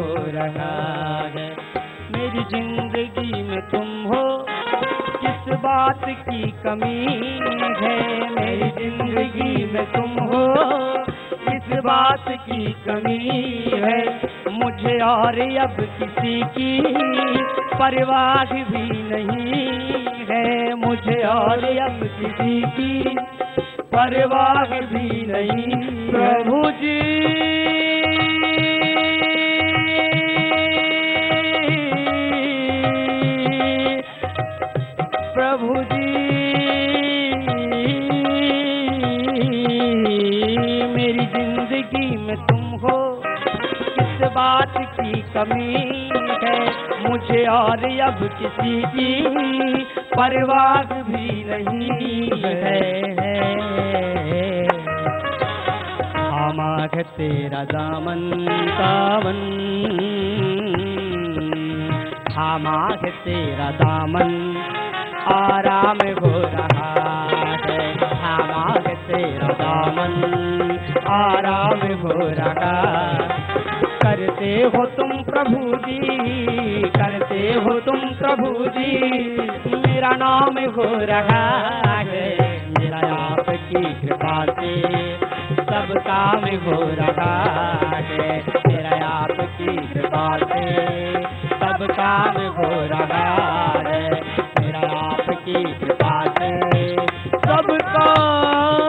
हो रहा है। मेरी जिंदगी में तुम हो, किस बात की कमी है। मेरी जिंदगी में तुम हो, किस बात की कमी है। मुझे और अब किसी की परवाह भी नहीं है। मुझे और अब किसी की परवाह भी नहीं। प्रभु जी प्रभु जी मेरी जिंदगी में तुम हो, किस बात की कमी है। मुझे और अब किसी की परवाह भी नहीं है। थामा है तेरा दामन दामन, थामा है तेरा दामन, आराम हो रहा है। थामा है तेरा दामन, आराम हो रहा। करते हो तुम प्रभु जी, करते हो तुम प्रभु जी, मेरा नाम हो रहा है। मेरा आपकी कृपा से सब काम हो रहा है। मेरा आपकी कृपा से सब काम हो रहा है। मेरा आपकी कृपा से सब काम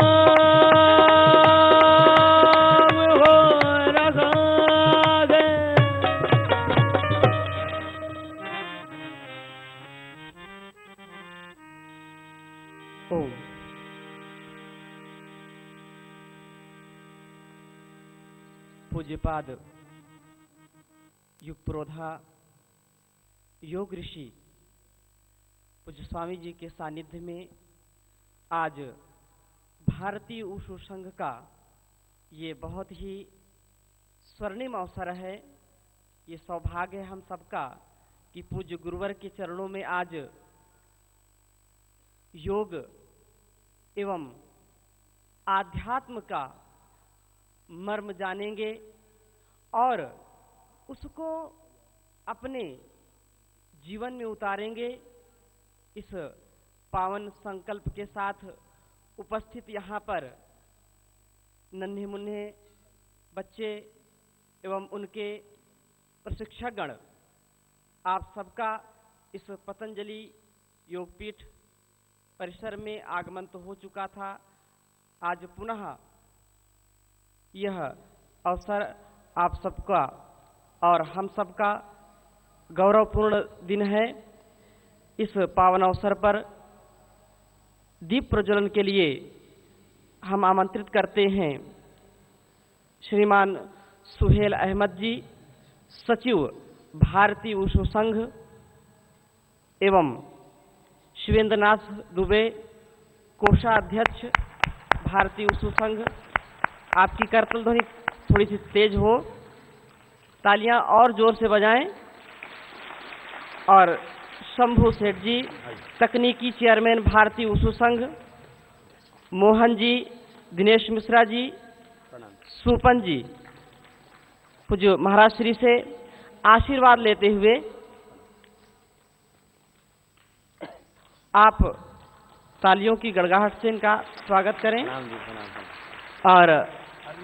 हो रहा है। ओम। पूज्यपाद युगपुरोधा योग ऋषि पूज्य स्वामी जी के सानिध्य में आज भारतीय ऊषु संघ का ये बहुत ही स्वर्णिम अवसर है। ये सौभाग्य है हम सबका कि पूज्य गुरुवर के चरणों में आज योग एवं आध्यात्म का मर्म जानेंगे और उसको अपने जीवन में उतारेंगे। इस पावन संकल्प के साथ उपस्थित यहाँ पर नन्हे मुन्ने बच्चे एवं उनके प्रशिक्षकगण, आप सबका इस पतंजलि योगपीठ परिसर में आगमन तो हो चुका था। आज पुनः यह अवसर आप सबका और हम सबका गौरवपूर्ण दिन है। इस पावन अवसर पर दीप प्रज्वलन के लिए हम आमंत्रित करते हैं श्रीमान सुहेल अहमद जी, सचिव भारतीय ऊषु संघ, एवं शिवेंद्रनाथ दुबे, कोषाध्यक्ष भारतीय ऊषु संघ। आपकी करतल ध्वनि थोड़ी सी तेज हो, तालियां और जोर से बजाएं। और शंभू सेठ जी, तकनीकी चेयरमैन भारतीय ऊषु संघ, मोहन जी, दिनेश मिश्रा जी, सुपन जी, पूज्य महाराज श्री से आशीर्वाद लेते हुए आप तालियों की गड़गड़ाहट से इनका स्वागत करें। और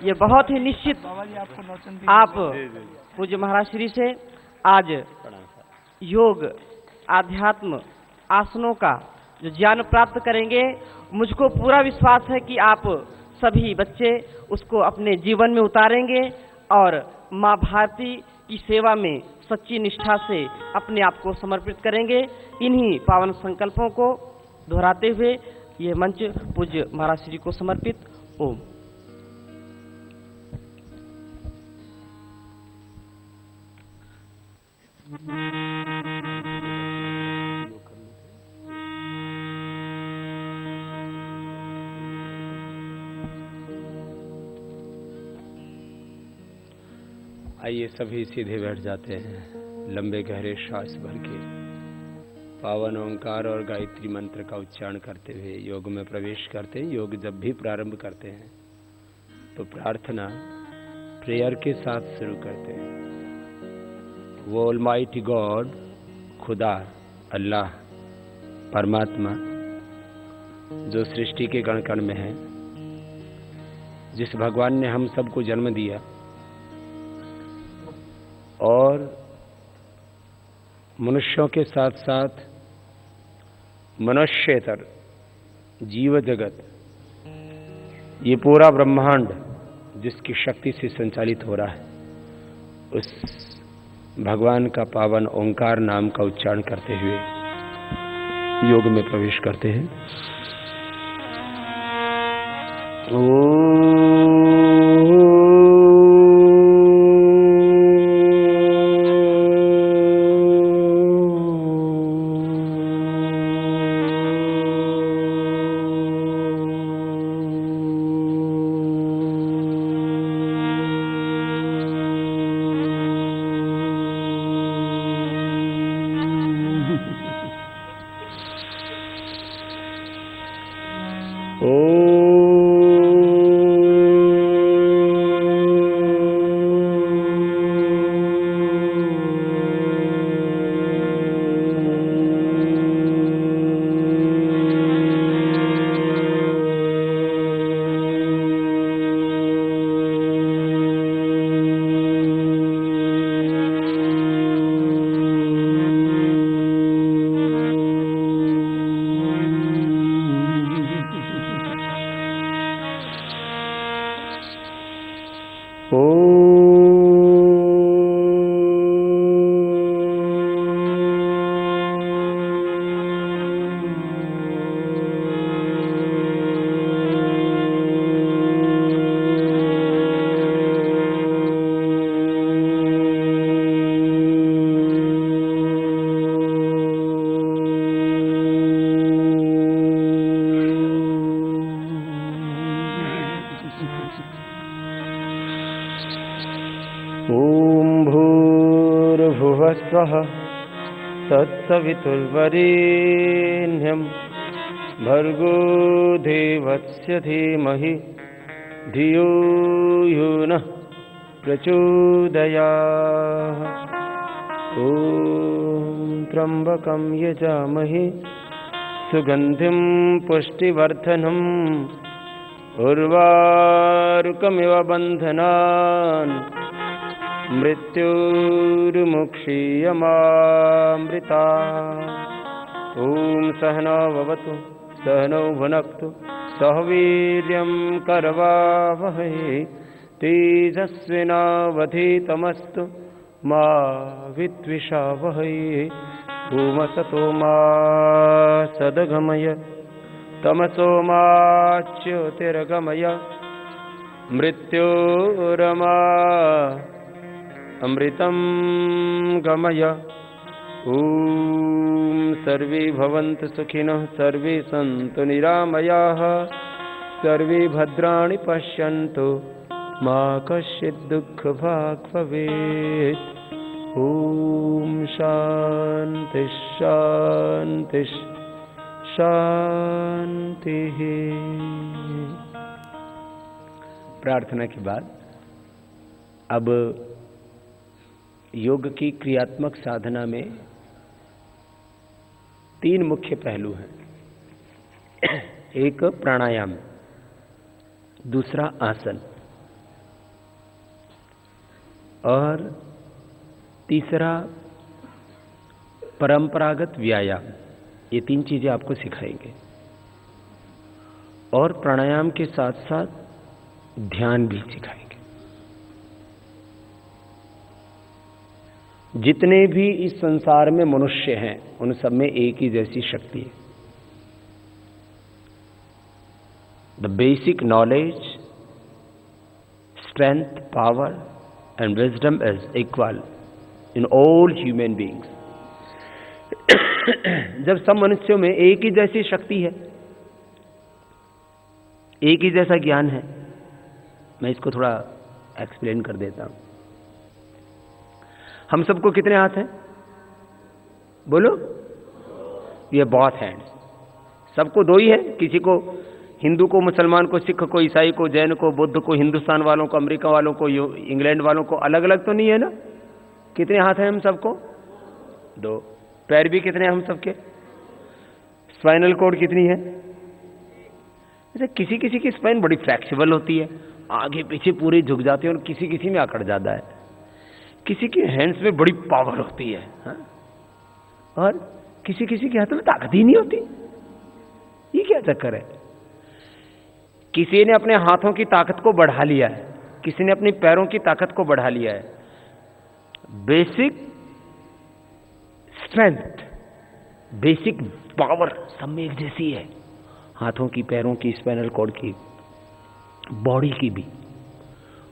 ये बहुत ही निश्चित आप पूज्य महाराज श्री से आज योग, आध्यात्म, आसनों का जो ज्ञान प्राप्त करेंगे, मुझको पूरा विश्वास है कि आप सभी बच्चे उसको अपने जीवन में उतारेंगे और माँ भारती की सेवा में सच्ची निष्ठा से अपने आप को समर्पित करेंगे। इन्हीं पावन संकल्पों को दोहराते हुए ये मंच पूज्य महाराज श्री को समर्पित। ओम। आइए सभी सीधे बैठ जाते हैं। लंबे गहरे श्वास भर के पावन ओंकार और गायत्री मंत्र का उच्चारण करते हुए योग में प्रवेश करते हैं। योग जब भी प्रारंभ करते हैं तो प्रार्थना प्रेयर के साथ शुरू करते हैं। वो ऑलमाइटी गॉड, खुदा, अल्लाह, परमात्मा, जो सृष्टि के कण कण में है, जिस भगवान ने हम सबको जन्म दिया और मनुष्यों के साथ साथ मनुष्येतर जीव जगत, ये पूरा ब्रह्मांड जिसकी शक्ति से संचालित हो रहा है, उस भगवान का पावन ओंकार नाम का उच्चारण करते हुए योग में प्रवेश करते हैं। स्वः तत्सवितुर्वरेण्यं भर्गो देवस्य धीमहि धियो यो नः प्रचोदयात्। ॐ त्र्यम्बकं यजामहे सुगन्धिं पुष्टिवर्धनम् उर्वारुकमिव बन्धनान् मृत्युर्मुक्षीयमामृता। ॐ सहना भवतु सहनौ भुनक्तु सह वीर्यं करवावहै तेजस्विनावधीतमस्तु मा विद्विषावहै। ओमसतो मा सद्गमय तमसो मा ज्योतिर्गमय मृत्योरमा अमृतं गमय। ॐ सर्वे भवन्तु सुखिनः सर्वे सन्तु निरामयाः सर्वे भद्राणि पश्यन्तु मा कश्चित् दुःखभाग् भवेत्। ॐ शान्ति शान्ति शान्तिः। प्रार्थना के बाद अब योग की क्रियात्मक साधना में 3 मुख्य पहलू हैं। एक प्राणायाम, दूसरा आसन और तीसरा परंपरागत व्यायाम। ये 3 चीजें आपको सिखाएंगे और प्राणायाम के साथ साथ ध्यान भी सिखाएंगे। जितने भी इस संसार में मनुष्य हैं उन सब में एक ही जैसी शक्ति है। The basic knowledge, strength, power and wisdom is equal in all human beings. जब सब मनुष्यों में एक ही जैसी शक्ति है, एक ही जैसा ज्ञान है, मैं इसको थोड़ा एक्सप्लेन कर देता हूं। हम सबको कितने हाथ हैं? बोलो। ये बहुत हैंड्स। सबको 2 ही है? किसी को, हिंदू को, मुसलमान को, सिख को, ईसाई को, जैन को, बुद्ध को, हिंदुस्तान वालों को, अमेरिका वालों को, इंग्लैंड वालों को अलग अलग तो नहीं है ना? कितने हाथ हैं हम सबको? 2। पैर भी कितने हैं हम सबके? स्पाइनल कॉर्ड कितनी है? अच्छा, किसी किसी की स्पाइन बड़ी फ्लेक्सिबल होती है, आगे पीछे पूरी झुक जाती है, और किसी किसी में अकड़ जाता है। किसी के हैंड्स में बड़ी पावर होती है, हाँ? और किसी किसी के हाथों में ताकत ही नहीं होती। ये क्या चक्कर है? किसी ने अपने हाथों की ताकत को बढ़ा लिया है, किसी ने अपनी पैरों की ताकत को बढ़ा लिया है। बेसिक स्ट्रेंथ, बेसिक पावर सब में एक जैसी है, हाथों की, पैरों की, स्पाइनल कॉर्ड की, बॉडी की भी।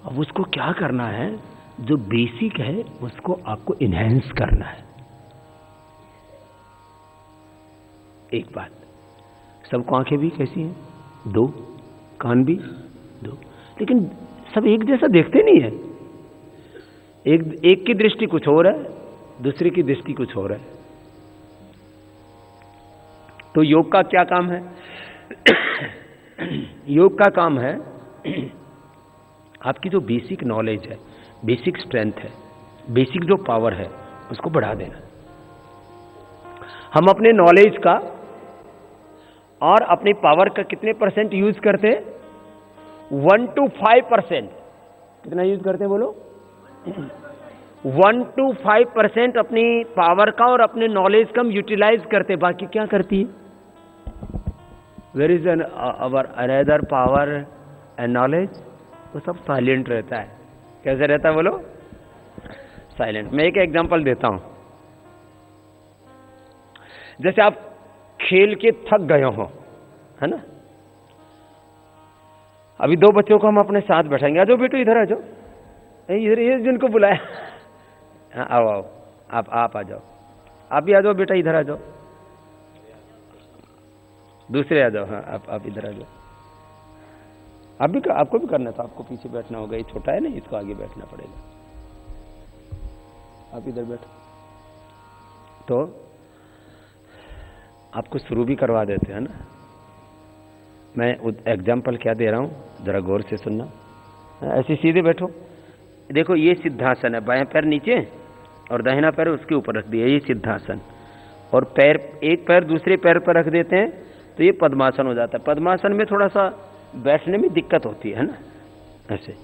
अब उसको क्या करना है? जो बेसिक है उसको आपको इनहेंस करना है। एक बात, सबको आंखें भी कैसी हैं? 2, कान भी 2, लेकिन सब एक जैसा देखते नहीं है। एक की दृष्टि कुछ और है, दूसरे की दृष्टि कुछ और है। तो योग का क्या काम है? योग का काम है आपकी जो बेसिक नॉलेज है, बेसिक स्ट्रेंथ है, बेसिक जो पावर है, उसको बढ़ा देना। हम अपने नॉलेज का और अपनी पावर का कितने % यूज करते हैं? 1 to 5%। कितना यूज करते हैं बोलो? 1 to 5% अपनी पावर का और अपने नॉलेज का हम यूटिलाइज करते हैं। बाकी क्या करती है? Where is our another power and knowledge? वो सब साइलेंट रहता है। कैसे रहता है बोलो? साइलेंट। मैं एक एग्जांपल देता हूं। जैसे आप खेल के थक गए हो, है ना? अभी 2 बच्चों को हम अपने साथ बैठाएंगे। आ जाओ बेटो, इधर आ जाओ, इधर, ये जिनको बुलाया। हाँ, आओ आओ, आप आ जाओ, आप भी आ जाओ बेटा, इधर आ जाओ। दूसरे आ जाओ, हाँ आप इधर आ जाओ। आप भी, आपको भी करना था, आपको पीछे बैठना होगा, ये छोटा है ना, इसको आगे बैठना पड़ेगा। आप इधर बैठो। तो आपको शुरू भी करवा देते हैं ना। मैं एग्जाम्पल क्या दे रहा हूं, जरा गौर से सुनना। ऐसे सीधे बैठो। देखो, ये सिद्धासन है, बाएं पैर नीचे और दाहिना पैर उसके ऊपर रख दिया, ये सिद्धासन। और पैर, एक पैर दूसरे पैर पर रख देते हैं तो ये पद्मासन हो जाता है। पद्मासन में थोड़ा सा बैठने में दिक्कत होती है ना, ऐसे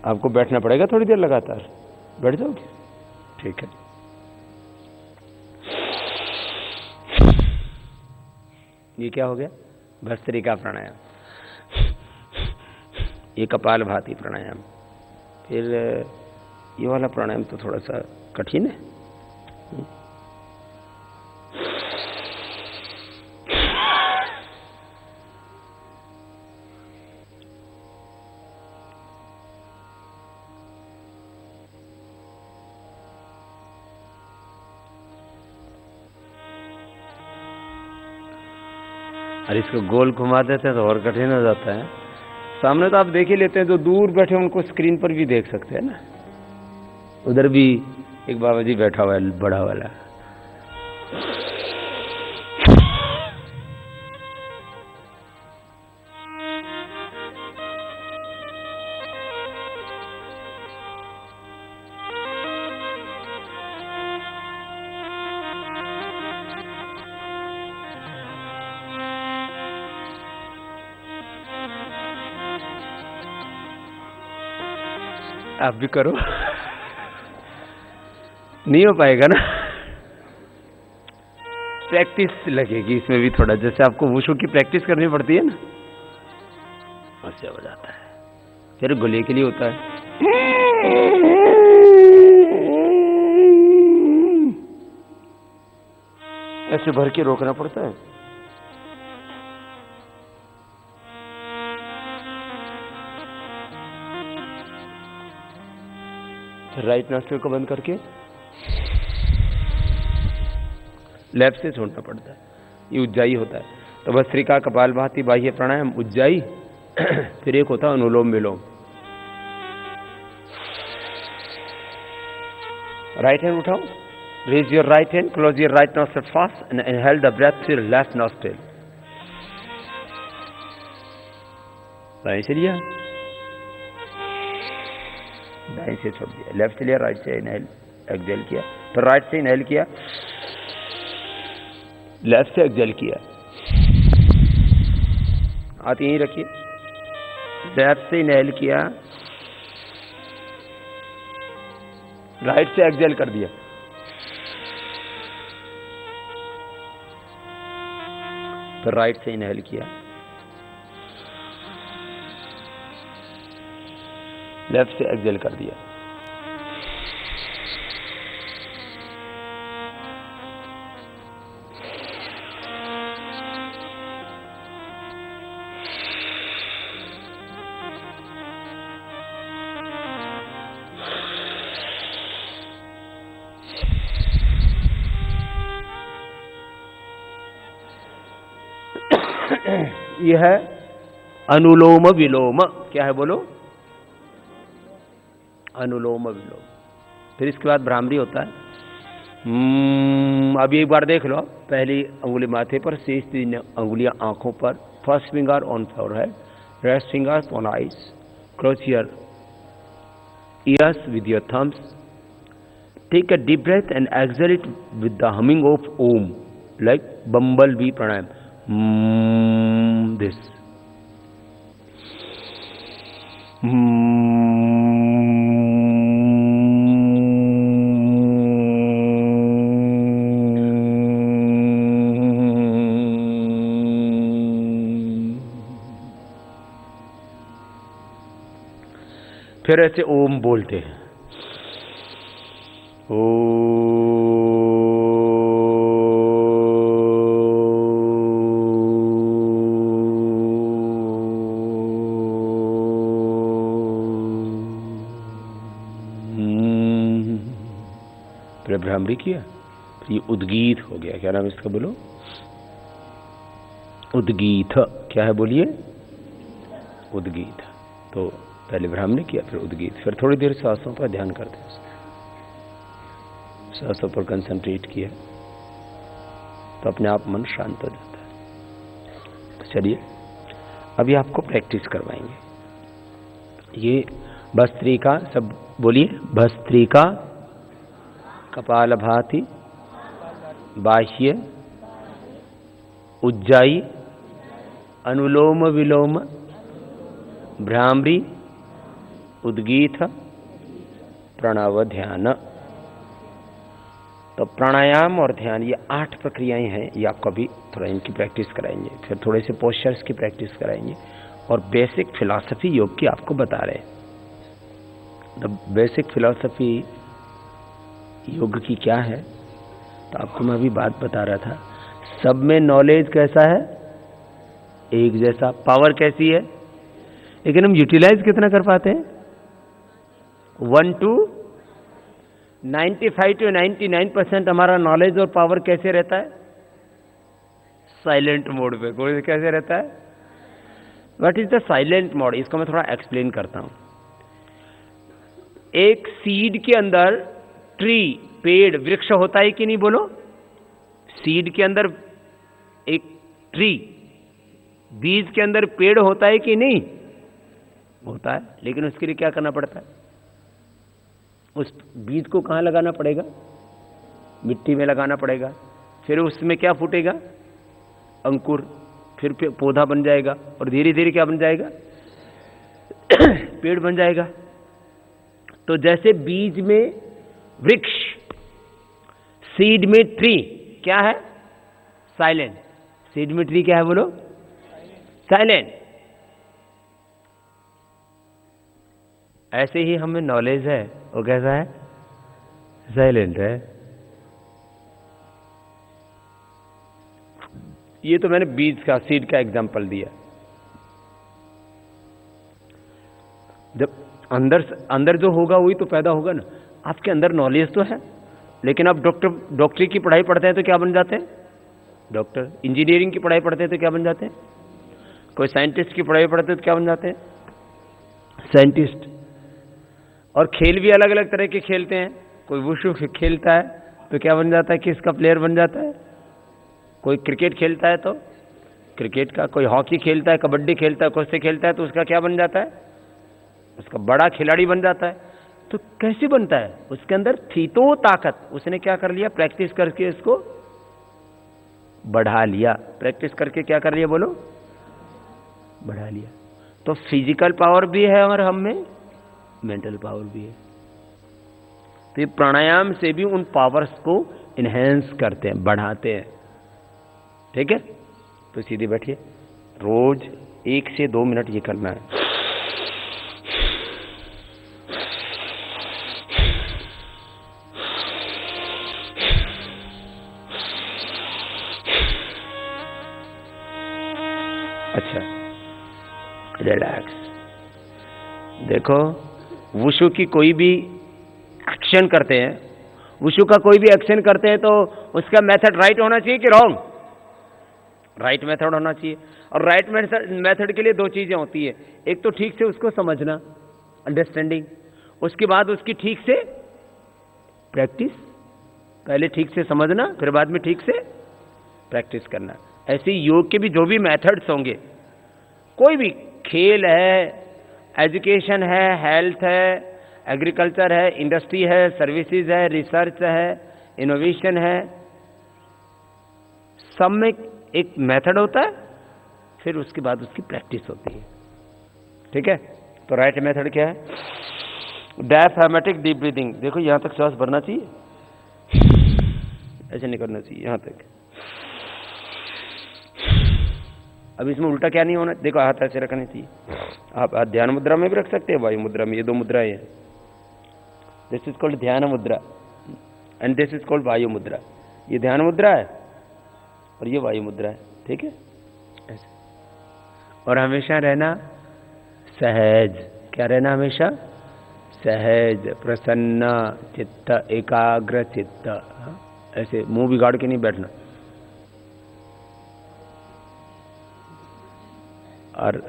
आपको बैठना पड़ेगा थोड़ी देर लगातार। बैठ जाओगे? ठीक है। ये क्या हो गया? भस्त्रिका प्राणायाम। ये कपाल भाती प्राणायाम। फिर ये वाला प्राणायाम तो थोड़ा सा कठिन है। और इसको गोल घुमा देते हैं तो और कठिन हो जाता है। सामने तो आप देख ही लेते हैं, जो दूर बैठे उनको स्क्रीन पर भी देख सकते हैं ना। उधर भी एक बाबा जी बैठा हुआ है, बड़ा वाला। आप भी करो। नहीं हो पाएगा ना, प्रैक्टिस लगेगी इसमें भी थोड़ा। जैसे आपको वुशु की प्रैक्टिस करनी पड़ती है ना, उससे हो जाता है। फिर गले के लिए होता है, ऐसे भर के रोकना पड़ता है। राइट नॉस्ट्रिल को बंद करके लेफ्ट से छोड़ना पड़ता है। ये उज्जाई होता है। तो भस्त्रिका, कपालभाति, बाह्य प्राणायाम, उज्जाई। फिर एक होता है अनुलोम विलोम। राइट हैंड उठाओ, raise your right hand, close your right nostril fast and inhale the breath through left nostril. Right से लिया, दाएं से छोड़ दिया, लेफ्ट से लिया, राइट से इनहेल एक्सहेल किया, फिर राइट से इनहेल किया, लेफ्ट से एक्सहेल किया। हाथ यहीं रखिए, लेफ्ट से इनहेल किया, राइट से एक्सहेल कर दिया। फिर राइट से इनहेल किया, लेफ्ट से एक्सहेल कर दिया। यह है अनुलोम विलोम। क्या है बोलो? अनुलोम विलोम। फिर इसके बाद भ्रामरी होता है। अभी एक बार देख लो, पहली अंगुली माथे पर, शेष 3 अंगुलियां आंखों पर, first finger on forehead, rest fingers on eyes, close your ears with your thumbs, take a deep breath and exhale it with the humming of Om, like bumble bee pranayama. This. फिर ऐसे ओम बोलते हैं, भ्रामरी किया। फिर ये उद्गीत हो गया। क्या नाम है इसका बोलो? उद्गीत। क्या है बोलिए? उद्गीत। तो पहले भ्रामरी किया, फिर उद्गीत, फिर थोड़ी देर सांसों पर ध्यान करते हैं, सांसों पर कंसंट्रेट किया तो अपने आप मन शांत हो जाता है। तो चलिए अभी आपको प्रैक्टिस करवाएंगे। ये भस्त्रिका, सब बोलिए, भस्त्रिका, कपालभाति, बाह्य, उज्जाई, अनुलोम विलोम, भ्रामरी, उद्गीत, प्रणव, ध्यान। तो प्राणायाम और ध्यान, ये 8 प्रक्रियाएं हैं। ये आपको अभी थोड़ा इनकी प्रैक्टिस कराएंगे, फिर थोड़े से पोस्चर्स की प्रैक्टिस कराएंगे और बेसिक फिलॉसफी योग की आपको बता रहे हैं। द बेसिक फिलॉसफी योग की क्या है, तो आपको मैं अभी बात बता रहा था। सब में नॉलेज कैसा है? एक जैसा। पावर कैसी है? लेकिन हम यूटिलाइज कितना कर पाते हैं? 1 to 95 to 99% हमारा नॉलेज और पावर कैसे रहता है? साइलेंट मोड पे। कोई कैसे रहता है? What is the silent mode? इसको मैं थोड़ा एक्सप्लेन करता हूं। एक सीड के अंदर ट्री, पेड़, वृक्ष होता है कि नहीं बोलो? सीड के अंदर एक ट्री, बीज के अंदर पेड़ होता है कि नहीं? होता है। लेकिन उसके लिए क्या करना पड़ता है? उस बीज को कहां लगाना पड़ेगा? मिट्टी में लगाना पड़ेगा। फिर उसमें क्या फूटेगा? अंकुर। फिर पौधा बन जाएगा और धीरे धीरे क्या बन जाएगा? पेड़ बन जाएगा। तो जैसे बीज में वृक्ष, सीड में ट्री, क्या है? साइलेंट। सीड में ट्री क्या है बोलो? साइलेंट। ऐसे ही हमें नॉलेज है, वो कैसा है? साइलेंट है। ये तो मैंने बीज का, सीड का एग्जांपल दिया। जब अंदर जो होगा वही तो पैदा होगा ना। आपके अंदर नॉलेज तो है, लेकिन आप डॉक्टरी की पढ़ाई पढ़ते हैं तो क्या बन जाते हैं? डॉक्टर। इंजीनियरिंग की पढ़ाई पढ़ते हैं तो क्या बन जाते हैं? कोई साइंटिस्ट की पढ़ाई पढ़ते हैं तो क्या बन जाते हैं? साइंटिस्ट। और खेल भी अलग अलग तरह के खेलते हैं। कोई वुशु खेलता है तो क्या बन जाता है? किसका प्लेयर बन जाता है? कोई क्रिकेट खेलता है तो क्रिकेट का, कोई हॉकी खेलता है, कबड्डी खेलता है, कुश्ती खेलता है तो उसका क्या बन जाता है? उसका बड़ा खिलाड़ी बन जाता है। तो कैसे बनता है? उसके अंदर थी तो ताकत, उसने क्या कर लिया? प्रैक्टिस करके इसको बढ़ा लिया। प्रैक्टिस करके क्या कर लिया बोलो? बढ़ा लिया। तो फिजिकल पावर भी है और हम में मेंटल पावर भी है। तो ये प्राणायाम से भी उन पावर्स को इनहेंस करते हैं, बढ़ाते हैं। ठीक है? तो सीधे बैठिए, रोज 1 से 2 मिनट ये करना है। अच्छा, रिलैक्स। देखो, वुशु की कोई भी एक्शन करते हैं, वुशु का कोई भी एक्शन करते हैं तो उसका मेथड राइट होना चाहिए कि रॉन्ग? राइट मेथड होना चाहिए। और राइट मेथड के लिए 2 चीजें होती है। एक तो ठीक से उसको समझना, अंडरस्टैंडिंग, उसके बाद उसकी ठीक से प्रैक्टिस। पहले ठीक से समझना, फिर बाद में ठीक से प्रैक्टिस करना। ऐसे योग के भी जो भी मेथड्स होंगे, कोई भी खेल है, एजुकेशन है, हेल्थ है, एग्रीकल्चर है, इंडस्ट्री है, सर्विसेज है, रिसर्च है, इनोवेशन है, सब में एक मेथड होता है, फिर उसके बाद उसकी प्रैक्टिस होती है। ठीक है? तो राइट मेथड क्या है? Diaphragmatic deep breathing. देखो, यहां तक श्वास भरना चाहिए, ऐसे नहीं करना चाहिए, यहां तक। अब इसमें उल्टा क्या नहीं होना, देखो हाथ ऐसे रखने चाहिए। आप ध्यान मुद्रा में भी रख सकते हैं, वायु मुद्रा में। ये 2 मुद्राएं हैं। दिस इज कॉल्ड ध्यान मुद्रा एंड दिस इज कॉल्ड वायु मुद्रा। ये ध्यान मुद्रा है और ये वायु मुद्रा है। ठीक है? ऐसे। और हमेशा रहना सहज। क्या रहना? हमेशा सहज, प्रसन्न चित्त, एकाग्र चित्त। ऐसे मुंह बिगाड़ के नहीं बैठना। और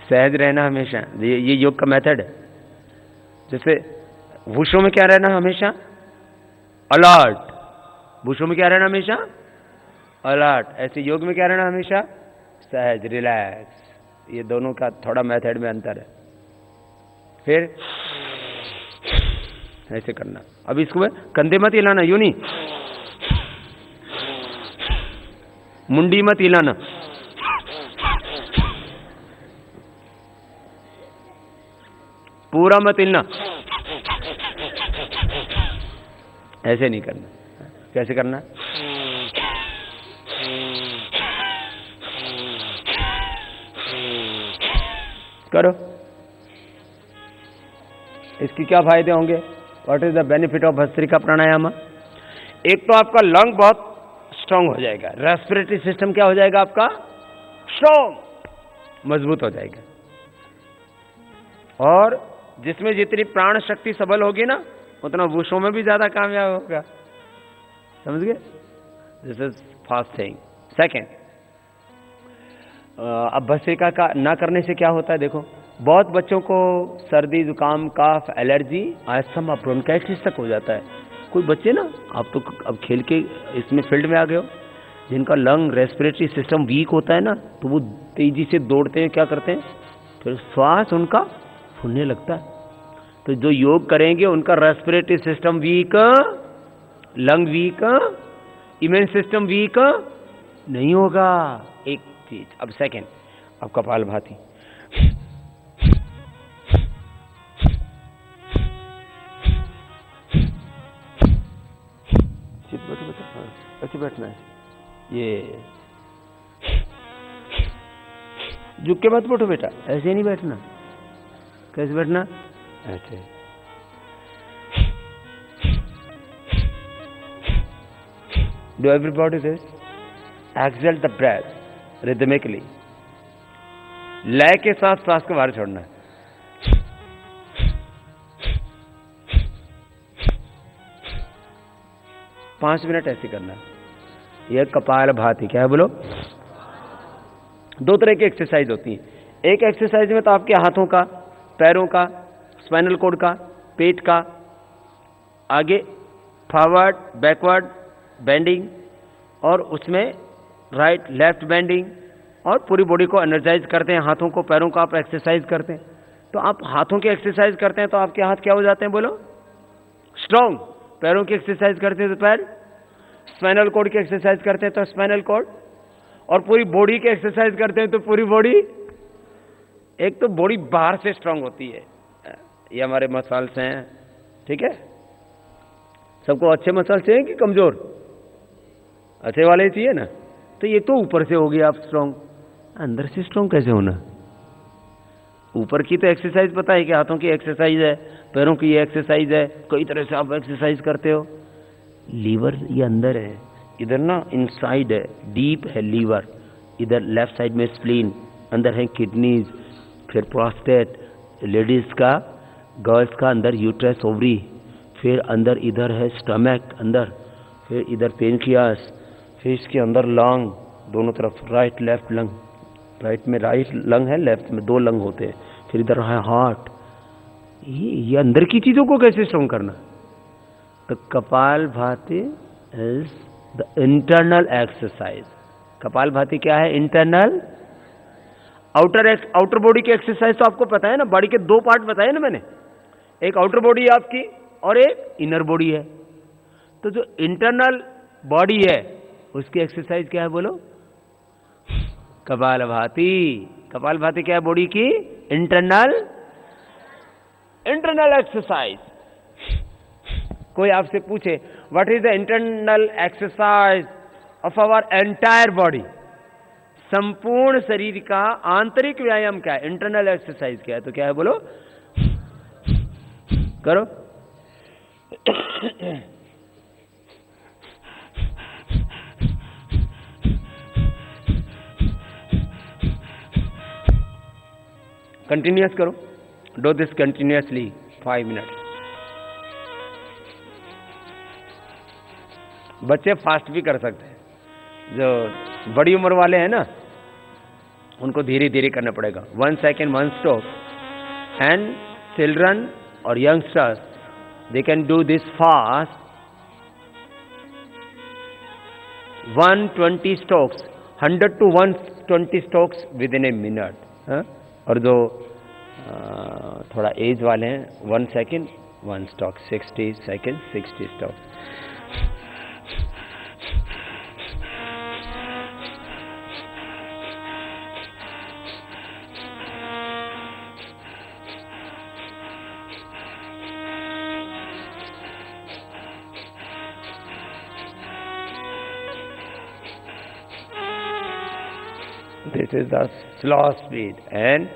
सहज रहना हमेशा। ये योग का मेथड है। जैसे वुशु में क्या रहना? हमेशा अलर्ट। वुशु में क्या रहना? हमेशा अलर्ट। ऐसे योग में क्या रहना? हमेशा सहज, रिलैक्स। ये दोनों का थोड़ा मेथड में अंतर है। फिर ऐसे करना। अब इसको कंधे मत हिलाना, यूं नहीं, मुंडी मत हिलाना। पूरा मत हिलना, ऐसे नहीं करना। कैसे करना? करो। इसकी क्या फायदे होंगे? What is the benefit of bhastrika pranayama? एक तो आपका लंग बहुत स्ट्रांग हो जाएगा, रेस्पिरेटरी सिस्टम क्या हो जाएगा? आपका स्ट्रांग, मजबूत हो जाएगा। और जिसमें जितनी प्राण शक्ति सबल होगी ना, उतना वुशु में भी ज्यादा कामयाब होगा। समझ गए? This is first thing. Second, अब भस्त्रिका का ना करने से क्या होता है? देखो, बहुत बच्चों को सर्दी, जुकाम, काफ, एलर्जी, अस्थमा, ब्रोंकाइटिस तक हो जाता है। कोई बच्चे ना, आप तो अब खेल के इसमें फील्ड में आ गए हो, जिनका लंग रेस्पिरेटरी सिस्टम वीक होता है ना, तो वो तेजी से दौड़ते हैं, क्या करते हैं, फिर श्वास उनका फूलने लगता है। तो जो योग करेंगे उनका respiratory system weak, lung weak, immune system weak नहीं होगा। एक चीज। अब सेकेंड, अब कपालभाति। ऐसे बैठना है, ये झुक के मत बैठो बेटा, ऐसे नहीं बैठना। कैसे बैठना? ऐसे। Do everybody this? Exhale the breath rhythmically. लय के साथ श्वास को बाहर छोड़ना है। पांच मिनट ऐसे करना है। यह कपालभाति। क्या है बोलो? दो तरह की एक्सरसाइज होती है। एक एक्सरसाइज में तो आपके हाथों का, पैरों का, स्पाइनल कॉर्ड का, पेट का, आगे फॉरवर्ड बैकवर्ड बेंडिंग, और उसमें राइट लेफ्ट बेंडिंग, और पूरी बॉडी को एनर्जाइज करते हैं। हाथों को पैरों को आप एक्सरसाइज करते हैं। तो आप हाथों की एक्सरसाइज करते हैं तो आपके हाथ क्या हो जाते हैं बोलो? स्ट्रॉन्ग। पैरों की एक्सरसाइज करते हैं तो पैर, स्पाइनल कॉर्ड की एक्सरसाइज करते हैं तो स्पाइनल कॉर्ड, और पूरी बॉडी की एक्सरसाइज करते हैं तो पूरी बॉडी। एक तो बॉडी बाहर से स्ट्रांग होती है, ये हमारे मसल्स हैं, ठीक है। सबको अच्छे मसल्स चाहिए कि कमजोर? अच्छे वाले ही चाहिए ना। तो ये तो ऊपर से हो गया आप स्ट्रांग, अंदर से स्ट्रांग कैसे होना? ऊपर की तो एक्सरसाइज पता है कि हाथों की एक्सरसाइज है, पैरों की ये एक्सरसाइज है, कई तरह से आप एक्सरसाइज करते हो। लीवर ये अंदर है, इधर ना इनसाइड है, डीप है लीवर, इधर लेफ्ट साइड में स्प्लीन, अंदर है किडनीज, फिर प्रोस्टेट, लेडीज का, गर्ल्स का अंदर यूट्रस ओवरी, फिर अंदर इधर है स्टमक अंदर, फिर इधर पेनक्रियास, फिर इसके अंदर लंग दोनों तरफ, राइट लेफ्ट लंग, राइट में राइट लंग है, लेफ्ट में 2 लंग होते हैं, फिर इधर है हार्ट। ये अंदर की चीजों को कैसे स्ट्रॉन्ग करना? तो kapalbhati is the internal exercise. Kapalbhati क्या है? इंटरनल। आउटर बॉडी की एक्सरसाइज तो आपको पता है ना, बॉडी के 2 पार्ट बताए ना मैंने, एक आउटर बॉडी है आपकी और एक इनर बॉडी है। तो जो इंटरनल बॉडी है उसकी एक्सरसाइज क्या है बोलो? कपालभाति। कपालभाति क्या है? बॉडी की इंटरनल एक्सरसाइज। कोई आपसे पूछे what is the internal exercise of our entire body, संपूर्ण शरीर का आंतरिक व्यायाम क्या है, इंटरनल एक्सरसाइज क्या है? तो क्या है बोलो? करो। कंटिन्यूअस करो, डू दिस कंटिन्यूअसली 5 मिनट। बच्चे फास्ट भी कर सकते हैं, जो बड़ी उम्र वाले हैं ना उनको धीरे धीरे करना पड़ेगा। 1 सेकेंड 1 स्टॉप, एंड चिल्ड्रन और youngsters they can do this fast 120 strokes, 100 to 120 strokes with in a minute. और जो थोड़ा एज वाले हैं 1 second 1 stroke, 60 second 60 strokes. This is the slow speed, and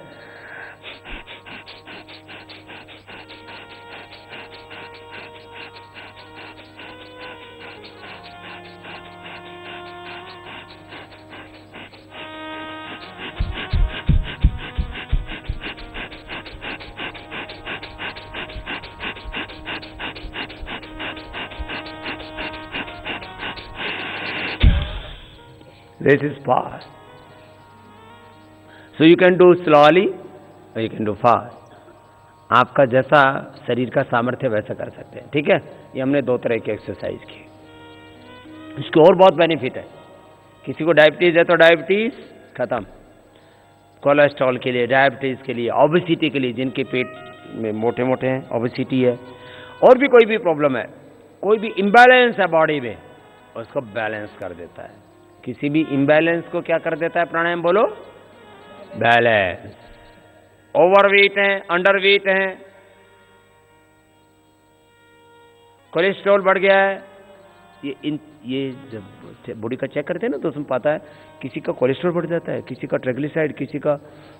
this is fast. So you can do slowly or you can do fast. आपका जैसा शरीर का सामर्थ्य वैसा कर सकते हैं, ठीक है। ये हमने 2 तरह की एक्सरसाइज की। इसके और बहुत बेनिफिट है। किसी को डायबिटीज है तो डायबिटीज खत्म, कोलेस्ट्रॉल के लिए, डायबिटीज के लिए, ओबेसिटी के लिए, जिनके पेट में मोटे मोटे हैं, ओबेसिटी है, और भी कोई भी प्रॉब्लम है, कोई भी इम्बैलेंस है बॉडी में, उसको बैलेंस कर देता है। किसी भी इम्बैलेंस को क्या कर देता है? प्राणायाम बोलो, बैलेंस। ओवरवेट हैं, अंडरवेट हैं, कोलेस्ट्रॉल बढ़ गया है, ये जब बॉडी का चेक करते हैं ना तो उसमें पता है किसी का कोलेस्ट्रॉल बढ़ जाता है, किसी का ट्राइग्लिसराइड, किसी का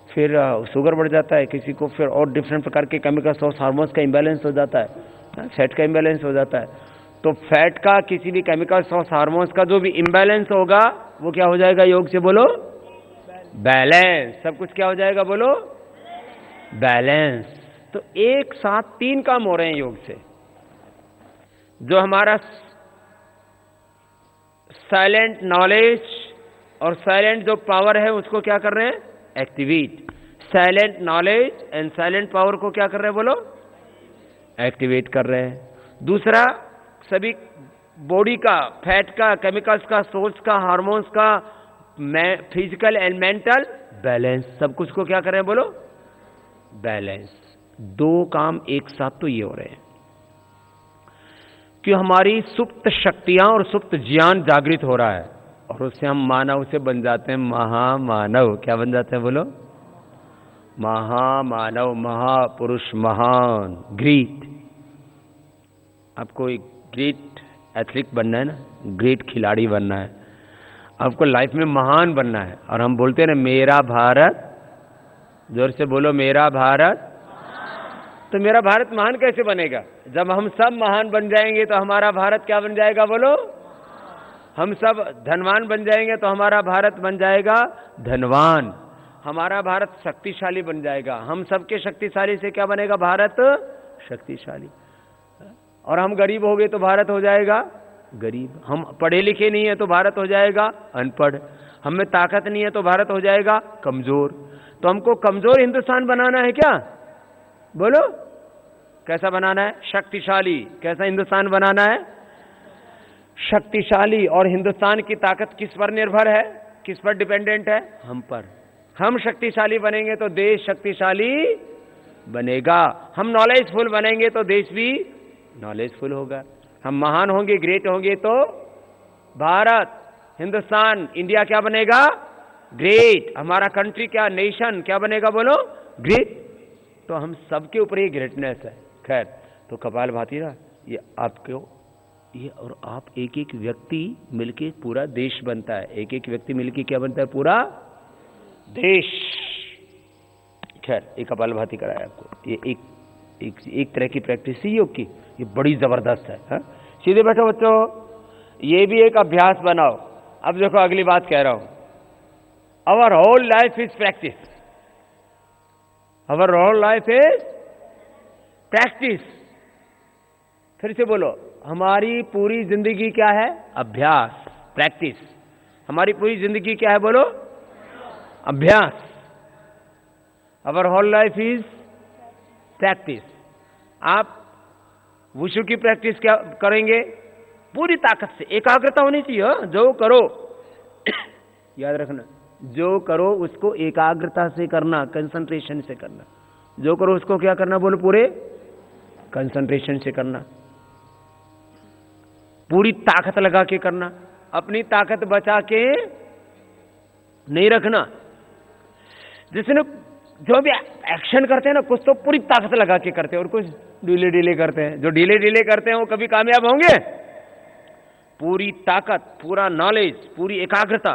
फिर शुगर बढ़ जाता है, किसी को फिर और डिफरेंट प्रकार के केमिकल सोर्स हार्मोन्स का इम्बैलेंस हो जाता है, फैट का इम्बैलेंस हो जाता है। तो फैट का, किसी भी केमिकल सोर्स हार्मोन्स का जो भी इम्बैलेंस होगा वो क्या हो जाएगा? योग से बोलो, बैलेंस। सब कुछ क्या हो जाएगा बोलो? बैलेंस। तो एक साथ 3 काम हो रहे हैं योग से। जो हमारा साइलेंट नॉलेज और साइलेंट जो पावर है उसको क्या कर रहे हैं? Activate. Silent knowledge and silent power को क्या कर रहे हैं बोलो? एक्टिवेट कर रहे हैं। दूसरा, सभी बॉडी का, फैट का, केमिकल्स का, सोर्स का, हार्मोन्स का, फिजिकल एंड मेंटल बैलेंस, सब कुछ को क्या कर रहे हैं बोलो? बैलेंस। दो काम एक साथ तो ये हो रहे हैं कि हमारी सुप्त शक्तियां और सुप्त ज्ञान जागृत हो रहा है और उससे हम मानव से बन जाते हैं महामानव। क्या बन जाते हैं बोलो? महामानव, महापुरुष, महान, ग्रेट। आपको एक ग्रेट एथलीट बनना है ना, ग्रेट खिलाड़ी बनना है, आपको लाइफ में महान बनना है। और हम बोलते हैं ना मेरा भारत, जोर से बोलो मेरा भारत। तो मेरा भारत महान कैसे बनेगा? जब हम सब महान बन जाएंगे तो हमारा भारत क्या बन जाएगा बोलो? हम सब धनवान बन जाएंगे तो हमारा भारत बन जाएगा धनवान। हमारा भारत शक्तिशाली बन जाएगा। हम सबके शक्तिशाली से क्या बनेगा? भारत शक्तिशाली। और हम गरीब हो गए तो भारत हो जाएगा गरीब। हम पढ़े लिखे नहीं है तो भारत हो जाएगा अनपढ़। हम में ताकत नहीं है तो भारत हो जाएगा कमजोर। तो हमको कमजोर हिंदुस्तान बनाना है क्या? बोलो कैसा बनाना है? शक्तिशाली। कैसा हिंदुस्तान बनाना है? शक्तिशाली। और हिंदुस्तान की ताकत किस पर निर्भर है? किस पर डिपेंडेंट है? हम पर। हम शक्तिशाली बनेंगे तो देश शक्तिशाली बनेगा। हम नॉलेजफुल बनेंगे तो देश भी नॉलेजफुल होगा। हम महान होंगे, ग्रेट होंगे तो भारत, हिंदुस्तान, इंडिया क्या बनेगा? ग्रेट। हमारा कंट्री क्या, नेशन क्या बनेगा बोलो? ग्रेट। तो हम सबके ऊपर ये ग्रेटनेस है। खैर, तो कपालभाति ना ये आपको, ये और आप एक एक व्यक्ति मिलके पूरा देश बनता है। एक एक व्यक्ति मिलके क्या बनता है? पूरा देश। खैर, एक कपालभाति कराया आपको। ये एक तरह की प्रैक्टिस है योग की, ये बड़ी जबरदस्त है। हा? सीधे बैठो बच्चों, ये भी एक अभ्यास बनाओ। अब देखो अगली बात कह रहा हूं, our whole life is practice. Our whole life is practice. फिर से बोलो, हमारी पूरी जिंदगी क्या है? अभ्यास, प्रैक्टिस। हमारी पूरी जिंदगी क्या है बोलो? अभ्यास। Our whole life is practice. आप वुशु की प्रैक्टिस क्या करेंगे? पूरी ताकत से, एकाग्रता होनी चाहिए। जो करो याद रखना, जो करो उसको एकाग्रता से करना, कंसंट्रेशन से करना। जो करो उसको क्या करना बोलो? पूरे कंसंट्रेशन से करना, पूरी ताकत लगा के करना। अपनी ताकत बचा के नहीं रखना। जिसने जो भी एक्शन करते हैं ना, कुछ तो पूरी ताकत लगा के करते हैं और कुछ ढीले ढीले करते हैं। जो ढीले ढीले करते हैं वो कभी कामयाब होंगे? पूरी ताकत, पूरा नॉलेज, पूरी एकाग्रता।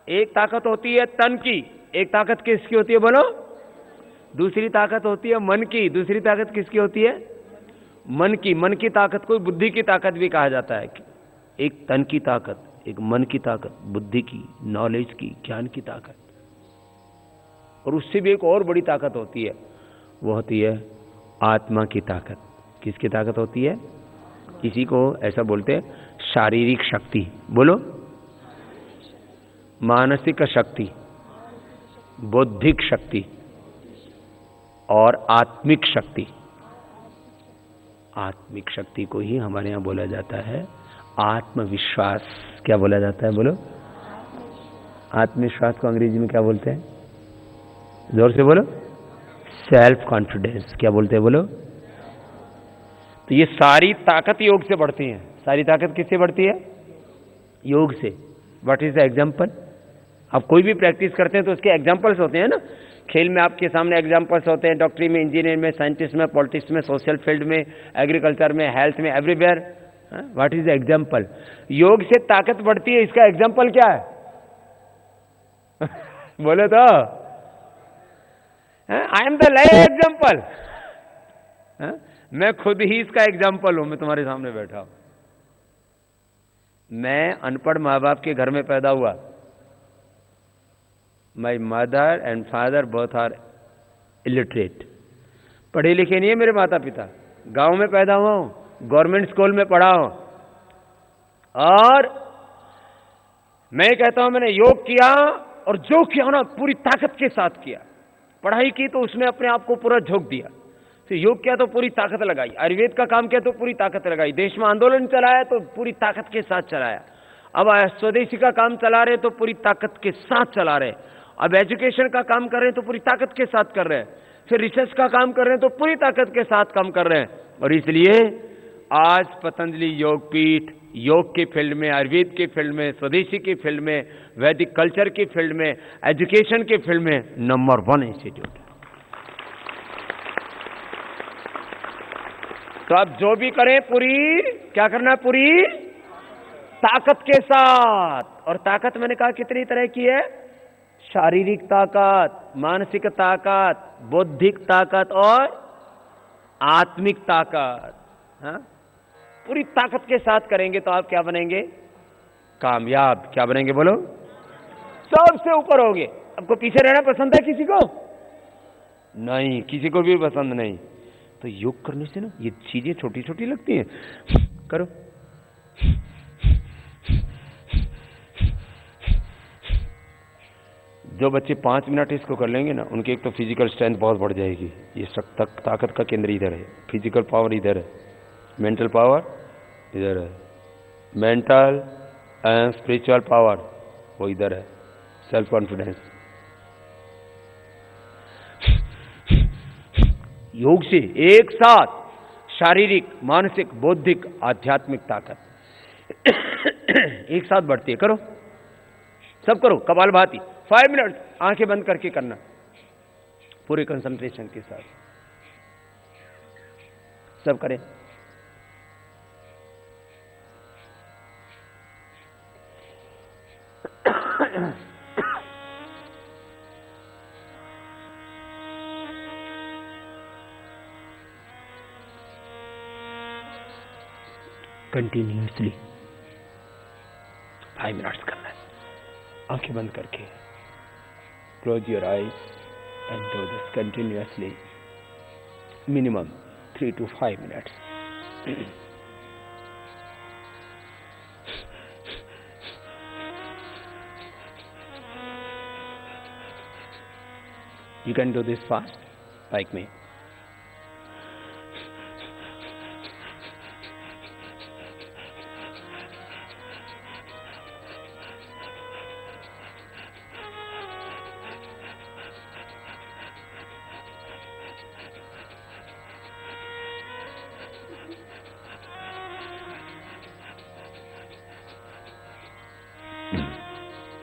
एक ताकत होती है तन की, एक ताकत किसकी होती है बोलो? दूसरी ताकत होती है मन की। दूसरी ताकत किसकी होती है? मन की। मन की ताकत को बुद्धि की ताकत भी कहा जाता है। एक तन की ताकत, एक मन की ताकत, बुद्धि की, नॉलेज की, ज्ञान की ताकत। और उससे भी एक और बड़ी ताकत होती है, वो होती है आत्मा की ताकत। किसकी ताकत होती है? किसी को ऐसा बोलते हैं शारीरिक शक्ति। बोलो, मानसिक शक्ति, बौद्धिक शक्ति और आत्मिक शक्ति। आत्मिक शक्ति को ही हमारे यहां बोला जाता है आत्मविश्वास। क्या बोला जाता है बोलो? आत्मविश्वास को अंग्रेजी में क्या बोलते हैं? जोर से बोलो। Self confidence. क्या बोलते हैं बोलो? तो ये सारी ताकत योग से बढ़ती है। सारी ताकत किससे बढ़ती है? योग से। What is the example? आप कोई भी प्रैक्टिस करते हैं तो उसके एग्जाम्पल्स होते हैं ना। खेल में आपके सामने एग्जाम्पल्स होते हैं, डॉक्टरी में, इंजीनियर में, साइंटिस्ट में, पॉलिटिक्स में, सोशल फील्ड में, एग्रीकल्चर में, हेल्थ में, everywhere. What is the example? योग से ताकत बढ़ती है, इसका एग्जाम्पल क्या है? बोले तो I am the live example. मैं खुद ही इसका एग्जाम्पल हूं। मैं तुम्हारे सामने बैठा हूं। मैं अनपढ़ माँ बाप के घर में पैदा हुआ। My mother and father both are illiterate. पढ़े लिखे नहीं है मेरे माता पिता। गांव में पैदा हुआ हूं, गवर्नमेंट स्कूल में पढ़ा हूं। और मैं कहता हूं मैंने योग किया, और जो किया ना पूरी ताकत के साथ किया। पढ़ाई की तो उसमें अपने आप को पूरा झोंक दिया। तो योग किया तो पूरी ताकत लगाई। आयुर्वेद का काम किया तो पूरी ताकत लगाई। देश में आंदोलन चलाया तो पूरी ताकत के साथ चलाया। अब स्वदेशी का काम चला रहे तो पूरी ताकत के साथ चला रहे। अब एजुकेशन का काम कर रहे हैं तो पूरी ताकत के साथ कर रहे हैं। फिर रिसर्च का काम कर रहे हैं तो पूरी ताकत के साथ काम कर रहे हैं। और इसलिए आज पतंजलि योगपीठ योग की फील्ड में, आयुर्वेद की फील्ड में, स्वदेशी की फील्ड में, वैदिक कल्चर की फील्ड में, एजुकेशन की फील्ड में नंबर 1 इंस्टीट्यूट है। तो आप जो भी करें पूरी क्या करना है, पूरी ताकत के साथ। और ताकत मैंने कहा कितनी तरह की है, शारीरिक ताकत, मानसिक ताकत, बौद्धिक ताकत और आत्मिक ताकत। हाँ, पूरी ताकत के साथ करेंगे तो आप क्या बनेंगे, कामयाब। क्या बनेंगे बोलो, सबसे ऊपर होगे। आपको पीछे रहना पसंद है किसी को? नहीं, किसी को भी पसंद नहीं। तो योग करने से ना ये चीजें छोटी छोटी लगती हैं। करो, जो बच्चे 5 मिनट इसको कर लेंगे ना, उनकी एक तो फिजिकल स्ट्रेंथ बहुत बढ़ जाएगी। ये सब ताकत का केंद्र इधर है, फिजिकल पावर इधर है, मेंटल पावर इधर है, मेंटल एंड स्पिरिचुअल पावर वो इधर है, सेल्फ कॉन्फिडेंस। योग से एक साथ शारीरिक, मानसिक, बौद्धिक, आध्यात्मिक ताकत एक साथ बढ़ती है। करो, सब करो, कपालभाति 5 मिनट आंखें बंद करके करना, पूरे कंसंट्रेशन के साथ। सब करें। कंटिन्यूअसली 5 मिनट्स करना है, आंखें बंद करके। Close your eyes and do this continuously minimum 3 to 5 minutes. You can do this fast, like me.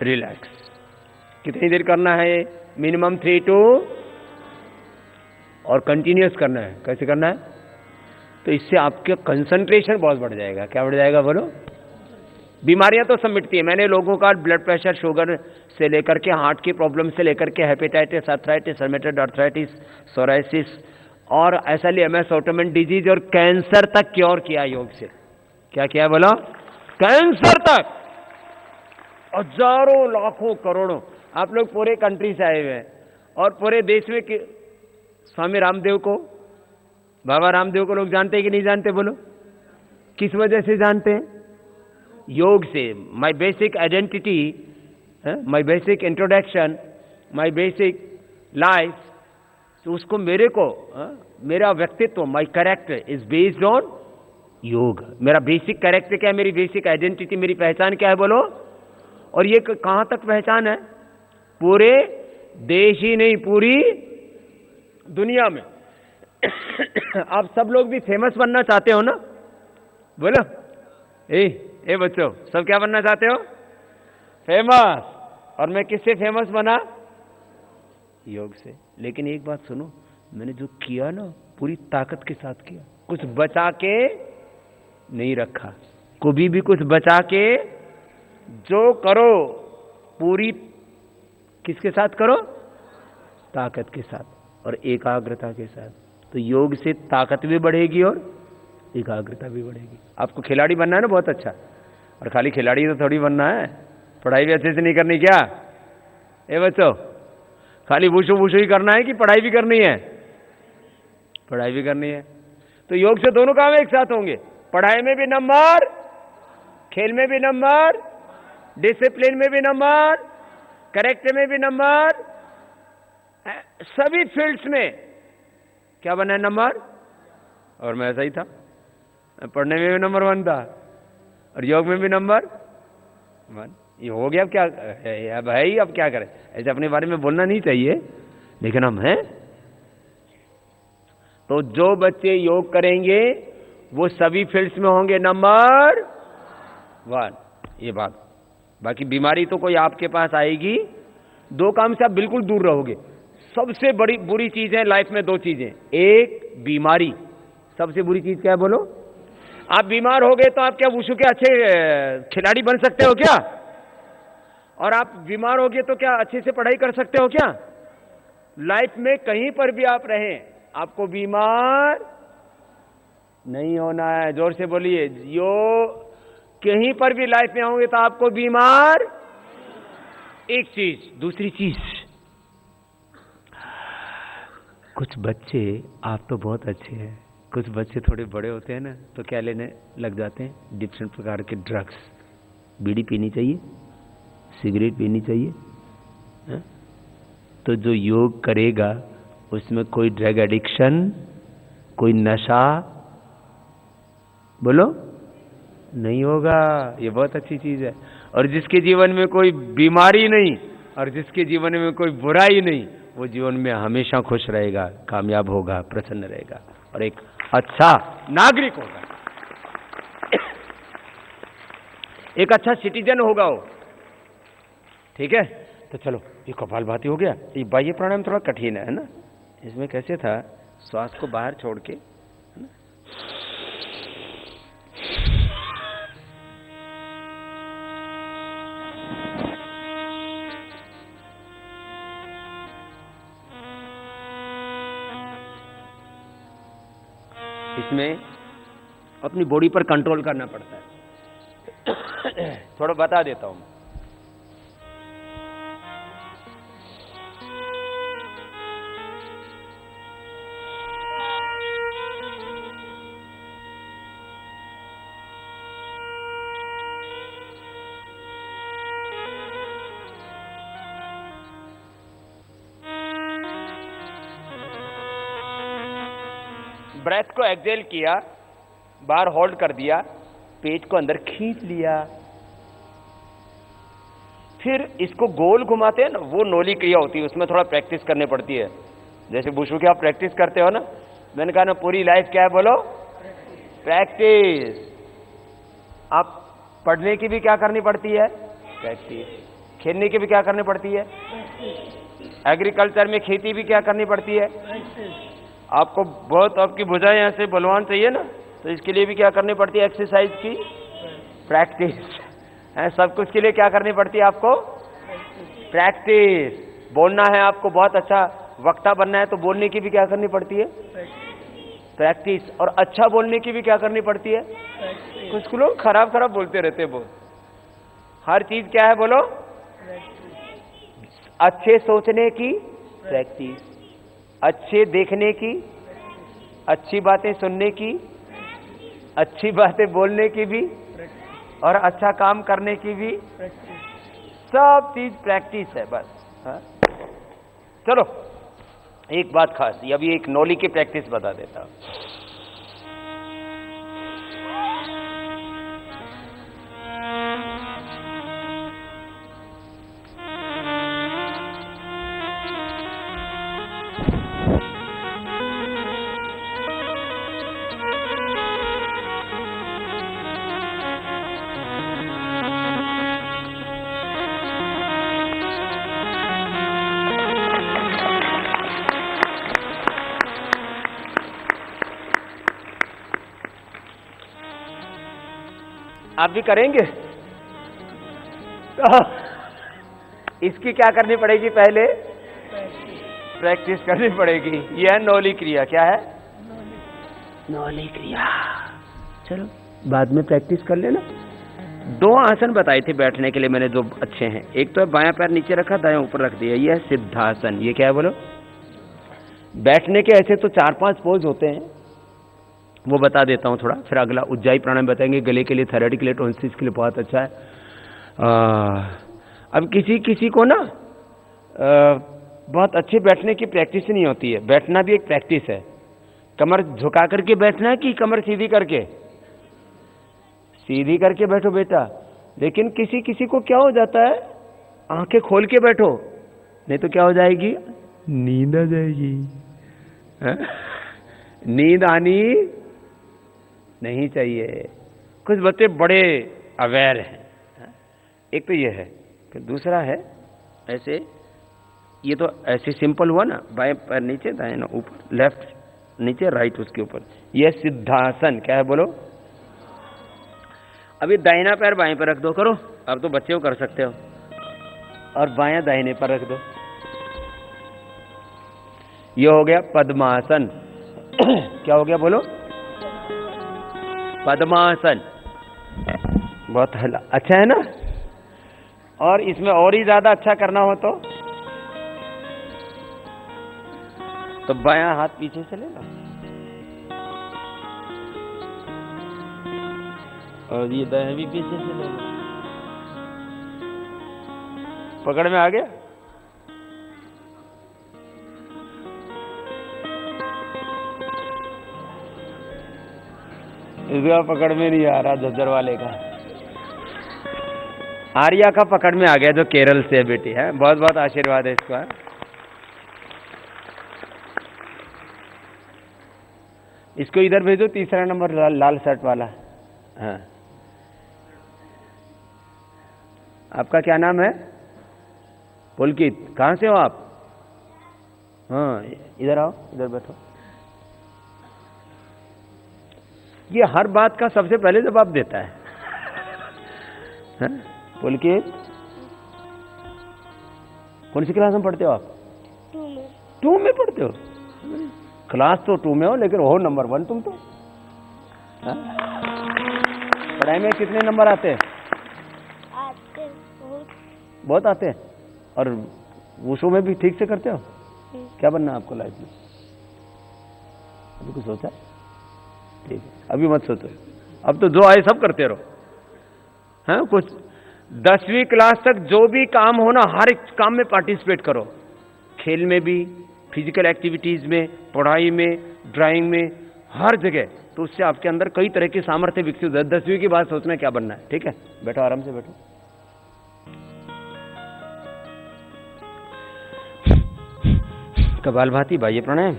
Relax. कितनी देर करना है? मिनिमम 3 to, और कंटिन्यूस करना है। कैसे करना है? तो इससे आपका कंसंट्रेशन बहुत बढ़ जाएगा। क्या बढ़ जाएगा बोलो? बीमारियां तो सब मिटती है। मैंने लोगों का ब्लड प्रेशर, शुगर से लेकर के हार्ट की प्रॉब्लम से लेकर के hepatitis, arthritis, rheumatoid arthritis, psoriasis और एसएलईएमएस, ऑटोइम्यून डिजीज और कैंसर तक क्योर किया योग से। क्या किया बोलो? कैंसर तक। हजारों, लाखों, करोड़ों। आप लोग पूरे कंट्री से आए हुए हैं और पूरे देश में स्वामी रामदेव को, बाबा रामदेव को लोग जानते हैं कि नहीं जानते बोलो? किस वजह से जानते हैं? योग से। My basic identity, my basic introduction, my basic life, तो उसको मेरे को मेरा व्यक्तित्व, my character is based on योग। मेरा बेसिक कैरेक्टर क्या है? मेरी बेसिक आइडेंटिटी, मेरी पहचान क्या है बोलो? और ये कहां तक पहचान है? पूरे देश ही नहीं, पूरी दुनिया में। आप सब लोग भी फेमस बनना चाहते हो ना? बोलो ए बच्चों, सब क्या बनना चाहते हो? फेमस। और मैं किससे फेमस बना? योग से। लेकिन एक बात सुनो, मैंने जो किया ना पूरी ताकत के साथ किया, कुछ बचा के नहीं रखा। कभी भी कुछ बचा के जो करो पूरी किसके साथ करो? ताकत के साथ और एकाग्रता के साथ। तो योग से ताकत भी बढ़ेगी और एकाग्रता भी बढ़ेगी। आपको खिलाड़ी बनना है ना, बहुत अच्छा। और खाली खिलाड़ी तो थोड़ी बनना है, पढ़ाई भी अच्छे से नहीं करनी। क्या ए बच्चों, खाली वुशु वुशु ही करना है कि पढ़ाई भी करनी है? पढ़ाई भी करनी है। तो योग से दोनों काम एक साथ होंगे। पढ़ाई में भी नंबर, खेल में भी नंबर, डिसिप्लिन में भी नंबर, कैरेक्टर में भी नंबर, सभी फील्ड्स में क्या बना है? नंबर। और मैं ऐसा ही था, पढ़ने में भी नंबर 1 था और योग में भी नंबर 1। ये हो गया। अब क्या अब है ही, अब क्या करें? ऐसे अपने बारे में बोलना नहीं चाहिए, लेकिन हम हैं। तो जो बच्चे योग करेंगे वो सभी फील्ड्स में होंगे नंबर 1, ये बात। बाकी बीमारी तो कोई आपके पास आएगी, 2 काम से आप बिल्कुल दूर रहोगे। सबसे बड़ी बुरी चीज है लाइफ में 2 चीजें, एक बीमारी, सबसे बुरी चीज क्या है बोलो? आप बीमार हो गए तो आप क्या वुशु के अच्छे खिलाड़ी बन सकते हो क्या? और आप बीमार हो गए तो क्या अच्छे से पढ़ाई कर सकते हो क्या? लाइफ में कहीं पर भी आप रहें, आपको बीमार नहीं होना है। जोर से बोलिए, यो कहीं पर भी लाइफ में होंगे तो आपको बीमार, एक चीज। दूसरी चीज, कुछ बच्चे, आप तो बहुत अच्छे हैं, कुछ बच्चे थोड़े बड़े होते हैं ना तो क्या लेने लग जाते हैं? डिफरेंट प्रकार के ड्रग्स। बीड़ी पीनी चाहिए, सिगरेट पीनी चाहिए, है? तो जो योग करेगा उसमें कोई ड्रग एडिक्शन, कोई नशा बोलो नहीं होगा। ये बहुत अच्छी चीज है। और जिसके जीवन में कोई बीमारी नहीं और जिसके जीवन में कोई बुराई नहीं, वो जीवन में हमेशा खुश रहेगा, कामयाब होगा, प्रसन्न रहेगा और एक अच्छा नागरिक होगा, एक अच्छा सिटीजन होगा वो। ठीक है, तो चलो ये कपालभाति हो गया। ये बाह्य प्राणायाम थोड़ा कठिन है ना, इसमें कैसे था, श्वास को बाहर छोड़ के, है ना? इसमें अपनी बॉडी पर कंट्रोल करना पड़ता है। थोड़ा बता देता हूं। ब्रेथ को एक्सेल किया, बाहर होल्ड कर दिया, पेट को अंदर खींच लिया, फिर इसको गोल घुमाते हैं ना, वो नोली क्रिया होती है, उसमें थोड़ा प्रैक्टिस करनी पड़ती है। जैसे बुशु की आप प्रैक्टिस करते हो ना, मैंने कहा ना पूरी लाइफ क्या है बोलो? प्रैक्टिस। आप पढ़ने की भी क्या करनी पड़ती है? प्रैक्टिस। खेलने की भी क्या करनी पड़ती है? एग्रीकल्चर में खेती भी क्या करनी पड़ती है? आपको बहुत, आपकी भुजाएं ऐसे बलवान चाहिए ना, तो इसके लिए भी क्या करनी पड़ती है? एक्सरसाइज की प्रैक्टिस है। सब कुछ के लिए क्या करनी पड़ती है आपको? प्रैक्टिस। बोलना है आपको, बहुत अच्छा वक्ता बनना है, तो बोलने की भी क्या करनी पड़ती है? प्रैक्टिस। और अच्छा बोलने की भी क्या करनी पड़ती है? कुछ लोग खराब खराब बोलते रहते हैं बहुत। हर चीज क्या है बोलो? अच्छे सोचने की प्रैक्टिस, अच्छे देखने की, अच्छी बातें सुनने की, अच्छी बातें बोलने की भी, और अच्छा काम करने की भी, सब चीज प्रैक्टिस है बस। हाँ? चलो एक बात खास, अभी एक नौली की प्रैक्टिस बता देता हूं। आप भी करेंगे? इसकी क्या करनी पड़ेगी? पहले प्रैक्टिस करनी पड़ेगी। यह है नौली क्रिया। क्या है? नौली क्रिया। चलो बाद में प्रैक्टिस कर लेना। 2 आसन बताए थे बैठने के लिए मैंने, जो अच्छे हैं। एक तो है बायां पैर नीचे रखा, दायां ऊपर रख दिया, यह है सिद्धासन। ये क्या है बोलो? बैठने के ऐसे तो 4-5 पोज होते हैं, वो बता देता हूं थोड़ा। फिर अगला उज्जाई प्राणायाम बताएंगे, गले के लिए, थायराइड के लिए, टॉन्सिल्स के लिए बहुत अच्छा है। अब किसी को ना बहुत अच्छे बैठने की प्रैक्टिस नहीं होती है। बैठना भी एक प्रैक्टिस है। कमर झुका करके बैठना है कि कमर सीधी करके? सीधी करके बैठो बेटा। लेकिन किसी को क्या हो जाता है, आंखें खोल के बैठो, नहीं तो क्या हो जाएगी? नींद आ जाएगी। नींद आनी नहीं चाहिए। कुछ बच्चे बड़े अवेयर हैं। एक तो ये है, फिर दूसरा है ऐसे, ये तो ऐसे सिंपल हुआ ना, बाएं पैर नीचे दाएं ना ऊपर, लेफ्ट नीचे राइट उसके ऊपर, ये सिद्धासन। क्या है बोलो? अभी दाहिना पैर बाएं पर रख दो, करो। अब तो बच्चे को कर सकते हो। और बायां दाहिने पर रख दो। ये हो गया पद्मासन। क्या हो गया बोलो? पद्मासन। बहुत अच्छा है ना? और इसमें और ही ज्यादा अच्छा करना हो तो बायां हाथ पीछे से ले लो और ये दायां भी पीछे से ले लो। पकड़ में आ गया? इसका पकड़ में नहीं आ रहा, झज्जर वाले का। आर्या का पकड़ में आ गया, जो केरल से है बेटी है। बहुत बहुत आशीर्वाद है इसका। इसको इधर भेजो, तीसरा नंबर लाल शर्ट वाला। हाँ, आपका क्या नाम है? पुलकित। कहाँ से हो आप? हाँ, इधर आओ, इधर बैठो। ये हर बात का सबसे पहले जवाब देता है। पुलकित, कौन सी क्लास में पढ़ते हो आप? 2 में पढ़ते हो? क्लास तो 2 में हो, लेकिन हो नंबर 1 तुम तो। पढ़ाई में कितने नंबर आते हैं? बहुत आते हैं। और वुशु में भी ठीक से करते हो? क्या बनना है आपको लाइफ में? अभी कुछ सोचा? ठीक है, अभी मत सोचो। अब तो जो आए सब करते रहो। हाँ, कुछ 10वीं क्लास तक जो भी काम हो ना, हर एक काम में पार्टिसिपेट करो। खेल में भी, फिजिकल एक्टिविटीज में, पढ़ाई में, ड्राइंग में, हर जगह। तो उससे आपके अंदर कई तरह के सामर्थ्य विकसित हो। 10वीं की बात सोचना क्या बनना है। ठीक है, बैठो, आराम से बैठो। कपालभाति, बाह्य प्राणायाम।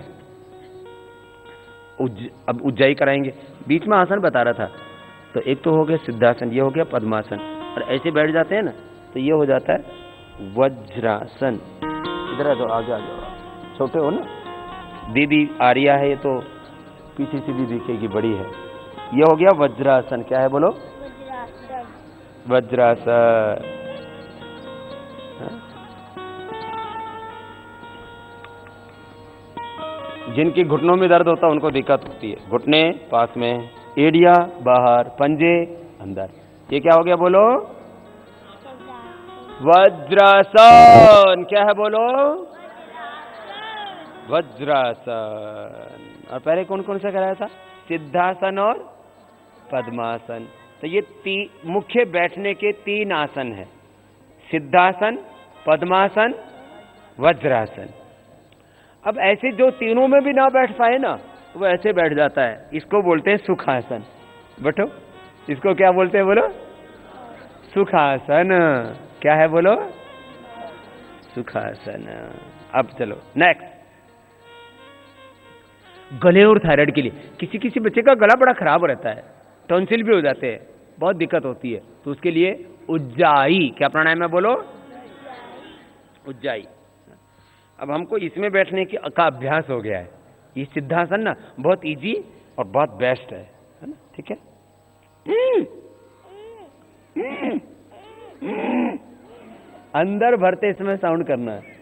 अब उज्जाई कराएंगे। बीच में आसन बता रहा था, तो एक तो हो गया सिद्धासन, ये हो गया पद्मासन। और ऐसे बैठ जाते हैं ना, तो ये हो जाता है वज्रासन। इधर आ जाओ, आगे आ जाओ। छोटे हो ना, दीदी आर्या है, ये तो पीछे सीधी दिखेगी, बड़ी है। ये हो गया वज्रासन। क्या है बोलो? वज्रासन। जिनकी घुटनों में दर्द होता है उनको दिक्कत होती है। घुटने पास में, एड़िया बाहर, पंजे अंदर। ये क्या हो गया बोलो? वज्रासन। क्या है बोलो? वज्रासन। और पहले कौन कौन सा कराया था? सिद्धासन और पद्मासन। तो ये मुख्य बैठने के 3 आसन है। सिद्धासन, पद्मासन, वज्रासन। अब ऐसे जो तीनों में भी ना बैठ पाए ना, वो ऐसे बैठ जाता है। इसको बोलते हैं सुखासन। बैठो, इसको क्या बोलते हैं बोलो? सुखासन। क्या है बोलो? सुखासन। अब चलो नेक्स्ट। गले और थायराइड के लिए, किसी किसी बच्चे का गला बड़ा खराब रहता है, टॉन्सिल भी हो जाते हैं, बहुत दिक्कत होती है, तो उसके लिए उज्जाई। क्या प्राणायाम है बोलो? उज्जाई। अब हमको इसमें बैठने का अभ्यास हो गया है। ये सिद्धासन ना बहुत इजी और बहुत बेस्ट है ना? ठीक है। अंदर भरते इसमें साउंड करना है।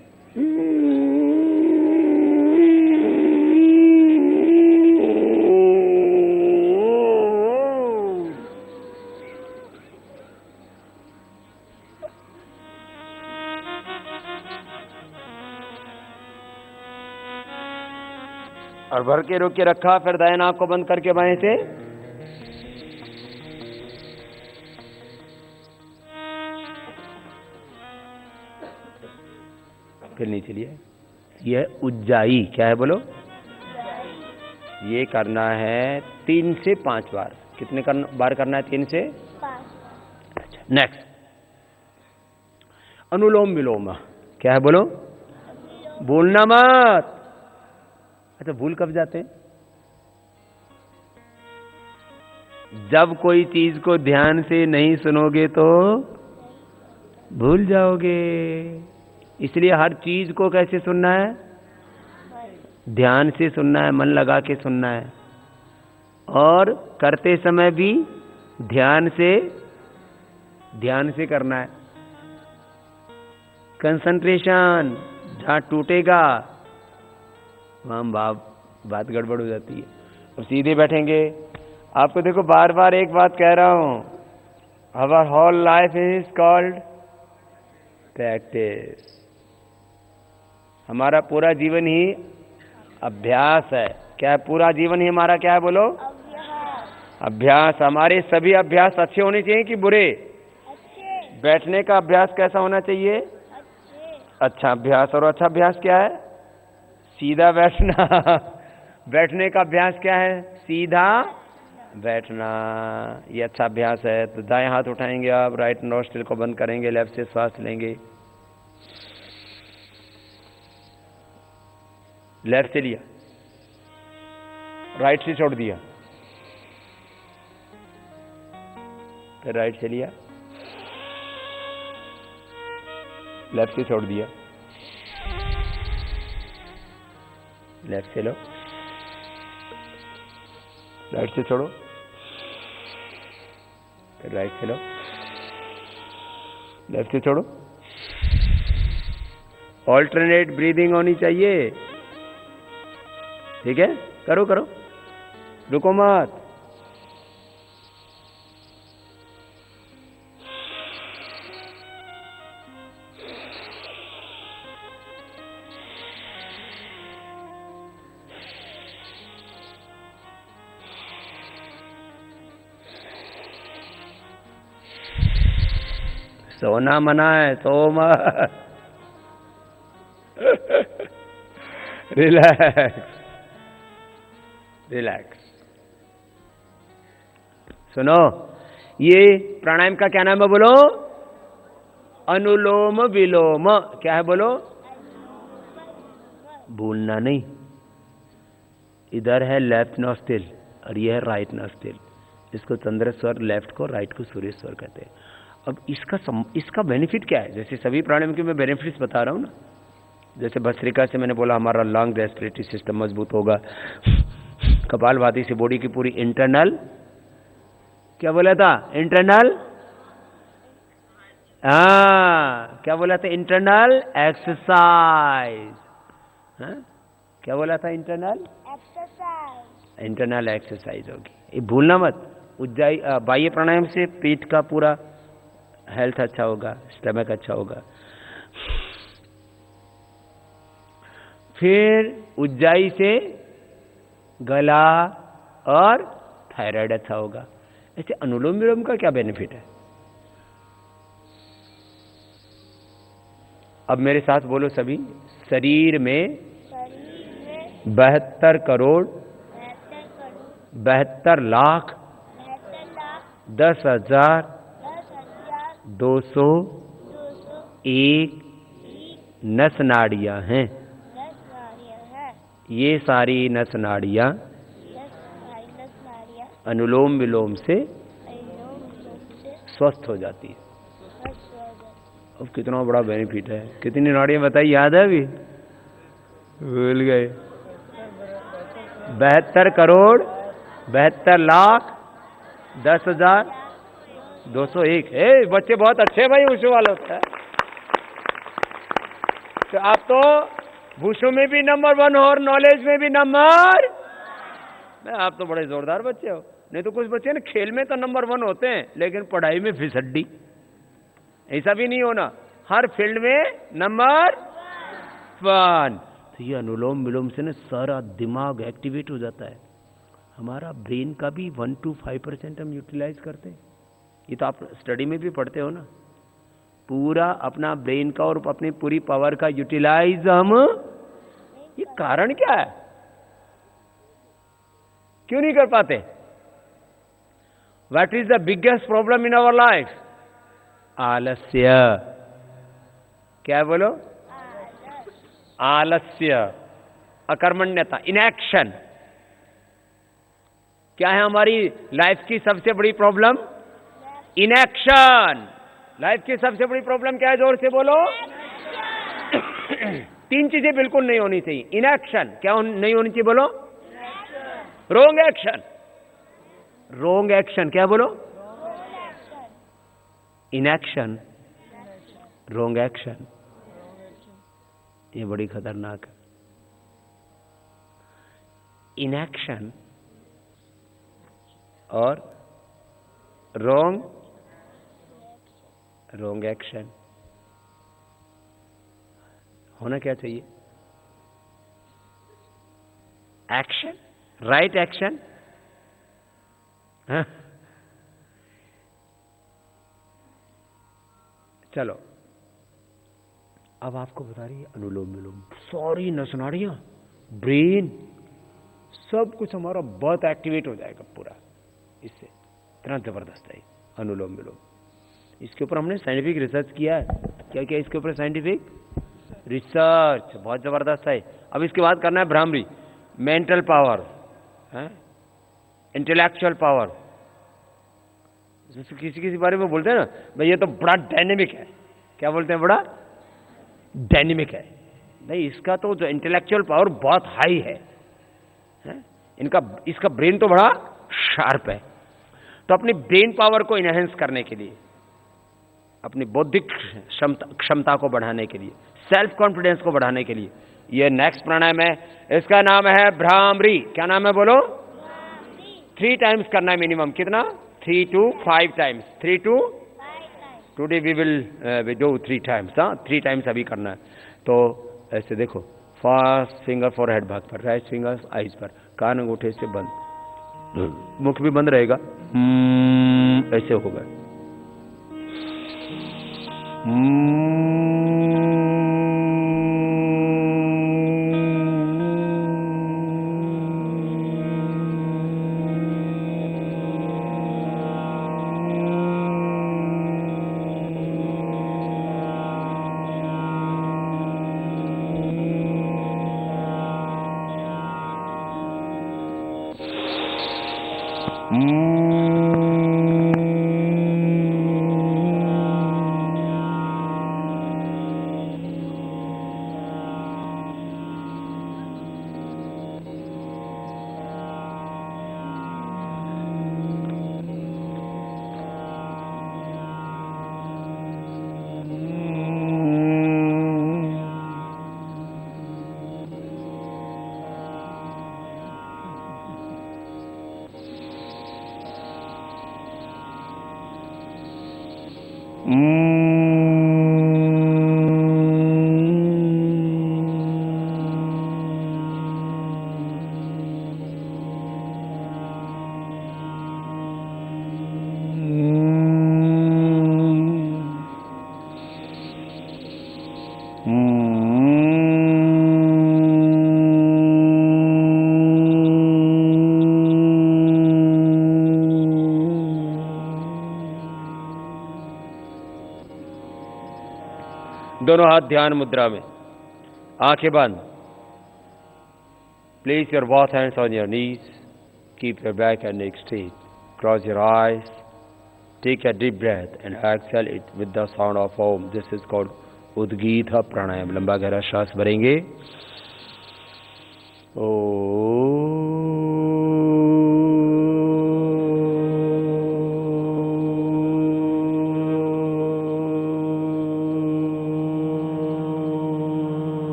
और भर के रोक के रखा, फिर दाएं नाक को बंद करके बाएं से फिर नीचे लिए। यह उज्जाई। क्या है बोलो? ये करना है 3 से 5 बार। कितने बार करना है? 3 से 5। अच्छा, नेक्स्ट अनुलोम विलोम। क्या है बोलो? बोलना मत। अच्छा, भूल कब जाते हैं? जब कोई चीज को ध्यान से नहीं सुनोगे तो भूल जाओगे। इसलिए हर चीज को कैसे सुनना है? ध्यान से सुनना है, मन लगा के सुनना है, और करते समय भी ध्यान से करना है। कंसंट्रेशन जहां टूटेगा वहां बात गड़बड़ हो जाती है। और सीधे बैठेंगे। आपको देखो बार बार एक बात कह रहा हूं, our whole life is called practice. हमारा पूरा जीवन ही अभ्यास है। क्या है? पूरा जीवन ही हमारा क्या है? बोलो, अभ्यास। हमारे सभी अभ्यास अच्छे होने चाहिए कि बुरे? अच्छे। बैठने का अभ्यास कैसा होना चाहिए? अच्छा अभ्यास। और अच्छा अभ्यास क्या है? सीधा बैठना। बैठने का अभ्यास क्या है? सीधा बैठना। ये अच्छा अभ्यास है। तो दाएं हाथ उठाएंगे आप, राइट नोस्ट्रिल को बंद करेंगे, लेफ्ट से सांस लेंगे। लेफ्ट से लिया, राइट से छोड़ दिया, फिर राइट से लिया, लेफ्ट से छोड़ दिया, लेफ्ट से लो, राइट से छोड़ो, फिर राइट से लो, लेफ्ट से छोड़ो। ऑल्टरनेट ब्रीदिंग होनी चाहिए। ठीक है? करो करो, रुको मत। सोना मना है, सो मत। Relax relax. सुनो, ये प्राणायाम का क्या नाम है? बोलो, अनुलोम विलोम। क्या है? बोलो, भूलना नहीं। इधर है लेफ्ट नोस्ट्रिल और ये है राइट नोस्ट्रिल। इसको चंद्र स्वर लेफ्ट को, राइट को सूर्य स्वर कहते हैं। अब इसका बेनिफिट क्या है? जैसे सभी प्राणायाम के मैं बेनिफिट्स बता रहा हूं ना। जैसे भस्त्रिका से मैंने बोला हमारा लंग रेस्पिरेटरी सिस्टम मजबूत होगा। कपालभाति से बॉडी की पूरी इंटरनल, क्या बोला था? इंटरनल, क्या बोला था? Internal exercise. क्या बोला था? इंटरनल एक्सरसाइज होगी। ये भूलना मत। उज्जाई बाह्य प्राणायाम से पेट का पूरा हेल्थ अच्छा होगा, स्टमक अच्छा होगा। फिर उज्जाई से गला और थायराइड अच्छा होगा। ऐसे अनुलोम विलोम का क्या बेनिफिट है? अब मेरे साथ बोलो सभी। शरीर में 72 करोड़ 72 लाख 10,201 नस नाड़ियां हैं। ये सारी नस नाड़ियां अनुलोम विलोम से स्वस्थ हो जाती है। अब कितना बड़ा बेनिफिट है। कितनी नाड़ियां बताई? याद है? अभी भूल गए। 72 करोड़ 72 लाख 10,201। बच्चे बहुत अच्छे भाई, वुशु वाले होता है। तो आप तो वुशु में भी नंबर 1 हो और नॉलेज में भी नंबर। आप तो बड़े जोरदार बच्चे हो। नहीं तो कुछ बच्चे ना खेल में तो नंबर 1 होते हैं, लेकिन पढ़ाई में फिसड्डी। ऐसा भी नहीं होना, हर फील्ड में नंबर 1। तो ये अनुलोम विलोम से ना सारा दिमाग एक्टिवेट हो जाता है। हमारा ब्रेन का भी 1 to 5% हम यूटिलाइज करते हैं। ये तो आप स्टडी में भी पढ़ते हो ना। पूरा अपना ब्रेन का और अपनी पूरी पावर का यूटिलाइज हम, ये कारण क्या है? क्यों नहीं कर पाते? What is the biggest problem in our life? आलस्य। क्या है? बोलो, आलस्य, अकर्मण्यता, इनएक्शन। क्या है हमारी लाइफ की सबसे बड़ी प्रॉब्लम? इनएक्शन। लाइफ की सबसे बड़ी प्रॉब्लम क्या है? जोर से बोलो। तीन चीजें बिल्कुल नहीं होनी चाहिए। इनएक्शन, क्या नहीं होनी चाहिए बोलो? रोंग एक्शन। रोंग एक्शन, क्या बोलो? इनएक्शन, रोंग एक्शन, ये बड़ी खतरनाक है। इनएक्शन और रोंग एक्शन होना क्या चाहिए? Action, right action. चलो अब आपको बता रही है अनुलोम विलोम, सारी नसनाड़ियां, ब्रेन, सब कुछ हमारा बहुत एक्टिवेट हो जाएगा पूरा इससे। इतना जबरदस्त है अनुलोम विलोम। इसके ऊपर हमने साइंटिफिक रिसर्च किया है। क्या क्या इसके ऊपर साइंटिफिक रिसर्च, बहुत जबरदस्त है। अब इसके बाद करना है bhramari, mental power, intellectual power. किसी किसी बारे में बोलते हैं ना भाई ये तो बड़ा डायनेमिक है, क्या बोलते हैं? बड़ा डायनेमिक है। नहीं, इसका तो जो इंटेलेक्चुअल पावर बहुत हाई है, इसका ब्रेन तो बड़ा शार्प है। तो अपनी ब्रेन पावर को इनहेंस करने के लिए, अपनी बौद्धिक क्षमता को बढ़ाने के लिए, सेल्फ कॉन्फिडेंस को बढ़ाने के लिए ये नेक्स्ट प्राणायाम है। इसका नाम है भ्रामरी। क्या नाम है बोलो? 3 टाइम्स करना है मिनिमम। कितना? 3 to 5 times. 3 to 5 today we will do 3 times. 3 times अभी करना है। तो ऐसे देखो, फर्स्ट फिंगर फॉरहेड भाग पर, राइट फिंगर आईज पर, कान अंगूठे से बंद, मुख भी बंद रहेगा, ऐसे होगा। दोनों हाथ ध्यान मुद्रा में, आंखें बंद। Place your both hands on your knees. Keep your back and neck straight. Close your eyes. Take a deep breath and exhale it with the sound of Om. This is called Udgita Pranayam. लंबा गहरा श्वास भरेंगे।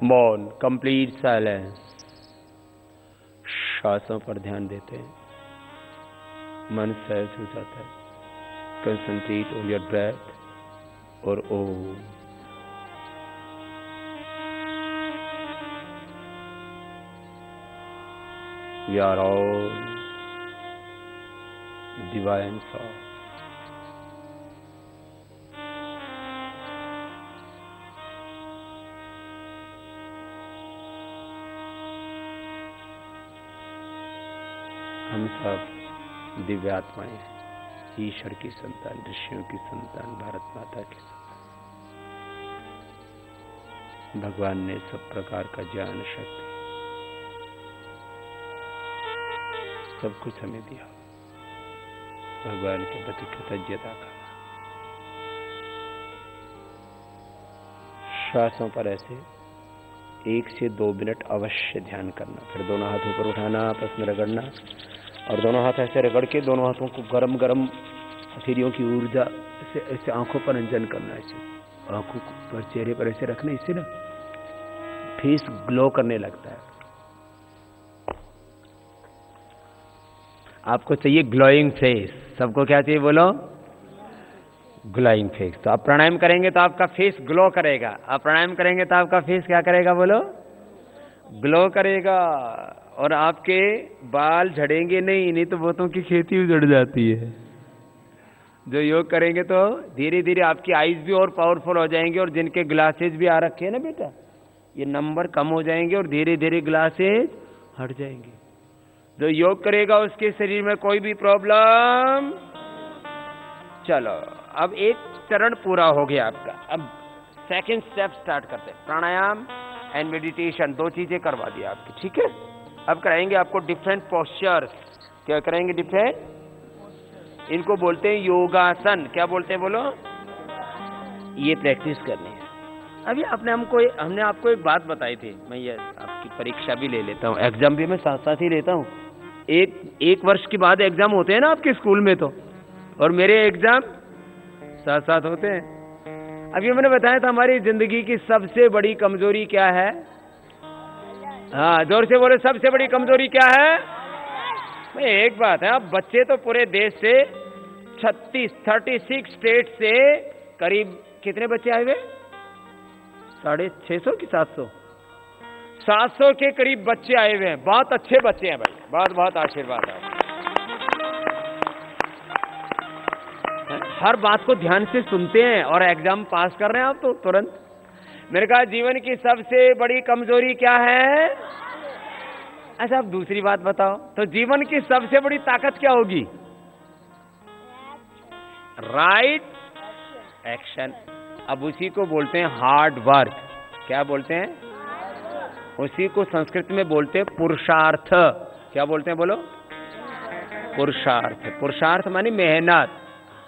मौन, complete silence. श्वासों पर ध्यान देते हैं, मन सहज हो जाता है। कंसंट्रेट ऑन योर ब्रेथ और Om. We are all divine soul. हम सब दिव्य आत्माएं हैं, ईश्वर की संतान, ऋषियों की संतान, भारत माता की संतान। भगवान ने सब प्रकार का ज्ञान, शक्ति, सब कुछ हमें दिया। भगवान के प्रति कृतज्ञता का। श्वासों पर ऐसे 1 से 2 मिनट अवश्य ध्यान करना। फिर दोनों हाथ ऊपर उठाना, आपस में रगड़ना, और दोनों हाथ ऐसे रगड़ के दोनों हाथों को गरम गरम हथेलियों की ऊर्जा से ऐसे आंखों पर अंजन करना। ऐसे आंखों पर, चेहरे पर ऐसे रखना, इससे ना फेस ग्लो करने लगता है। आपको चाहिए ग्लोइंग फेस। सबको क्या चाहिए बोलो? Glowing face. तो आप प्राणायाम करेंगे तो आपका फेस ग्लो करेगा। आप प्राणायाम करेंगे तो आपका फेस क्या करेगा बोलो? ग्लो करेगा। और आपके बाल झड़ेंगे नहीं तो बहुतों की खेती उजड़ जाती है। जो योग करेंगे तो धीरे धीरे आपकी आईज भी और पावरफुल हो जाएंगे, और जिनके ग्लासेज भी आ रखे हैं ना बेटा, ये नंबर कम हो जाएंगे और धीरे धीरे ग्लासेज हट जाएंगे। जो योग करेगा उसके शरीर में कोई भी प्रॉब्लम। चलो, अब एक चरण पूरा हो गया आपका। अब सेकंड स्टेप स्टार्ट करते हैं। प्राणायाम एंड मेडिटेशन 2 चीजें करवा दी आपकी, ठीक है। अब कराएंगे आपको डिफरेंट पोस्चर्स। क्या कराएंगे? डिफरेंट, इनको बोलते हैं योगासन। क्या बोलते हैं बोलो? ये प्रैक्टिस करनी है। अभी हमने आपको एक बात बताई थी। मैं ये आपकी परीक्षा भी ले लेता हूँ, एग्जाम भी मैं साथ साथ ही लेता हूँ। एक वर्ष के बाद एग्जाम होते हैं ना आपके स्कूल में, तो और मेरे एग्जाम साथ साथ होते हैं। अभी मैंने बताया था हमारी जिंदगी की सबसे बड़ी कमजोरी क्या है। हाँ, जोर से बोले, सबसे बड़ी कमजोरी क्या है? भाई एक बात है, अब बच्चे तो पूरे देश से 36 स्टेट से करीब कितने बच्चे आए हुए? 650 की 700 के करीब बच्चे आए हुए हैं। बहुत अच्छे बच्चे हैं भाई, बहुत बहुत आशीर्वाद है। हर बात को ध्यान से सुनते हैं और एग्जाम पास कर रहे हैं आप तो तुरंत। मैंने कहा जीवन की सबसे बड़ी कमजोरी क्या है? अच्छा, अब दूसरी बात बताओ, तो जीवन की सबसे बड़ी ताकत क्या होगी? Right action. अब उसी को बोलते हैं हार्ड वर्क। क्या बोलते हैं? उसी को संस्कृत में बोलते हैं पुरुषार्थ। क्या बोलते हैं बोलो? पुरुषार्थ। पुरुषार्थ मानी मेहनत,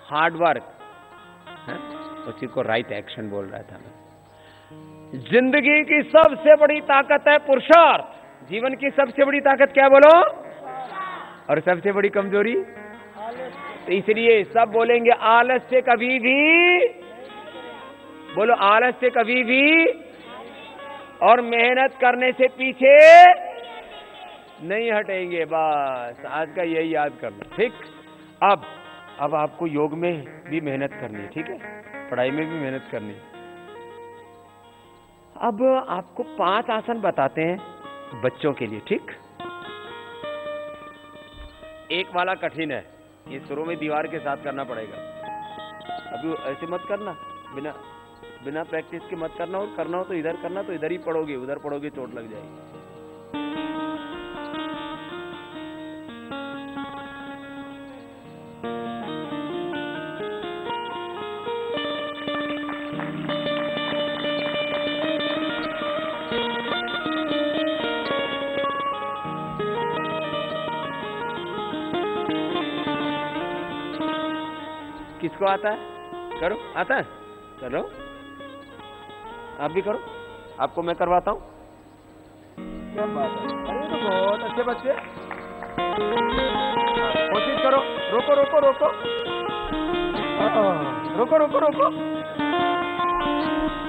हार्ड वर्क। उसी को राइट एक्शन बोल रहा था मैं। जिंदगी की सबसे बड़ी ताकत है पुरुषार्थ। जीवन की सबसे बड़ी ताकत क्या बोलो? और सबसे बड़ी कमजोरी? तो इसलिए सब बोलेंगे आलस से कभी भी, बोलो आलस से कभी भी, और मेहनत करने से पीछे नहीं हटेंगे। बस आज का यही याद करना, ठीक। अब आपको योग में भी मेहनत करनी है, ठीक है, पढ़ाई में भी मेहनत करनी है। अब आपको 5 आसन बताते हैं बच्चों के लिए, ठीक। एक वाला कठिन है, ये शुरू में दीवार के साथ करना पड़ेगा। अभी ऐसे मत करना, बिना प्रैक्टिस के मत करना, और करना हो तो इधर करना, तो इधर ही पढ़ोगे, उधर पढ़ोगे चोट लग जाएगी। किसको आता है? करो, आता है? करो, आप भी करो, आपको मैं करवाता हूँ। क्या बात है, अरे तो बहुत अच्छे बच्चे। कोशिश करो, रोको रोको रोको रोको रोको रोको,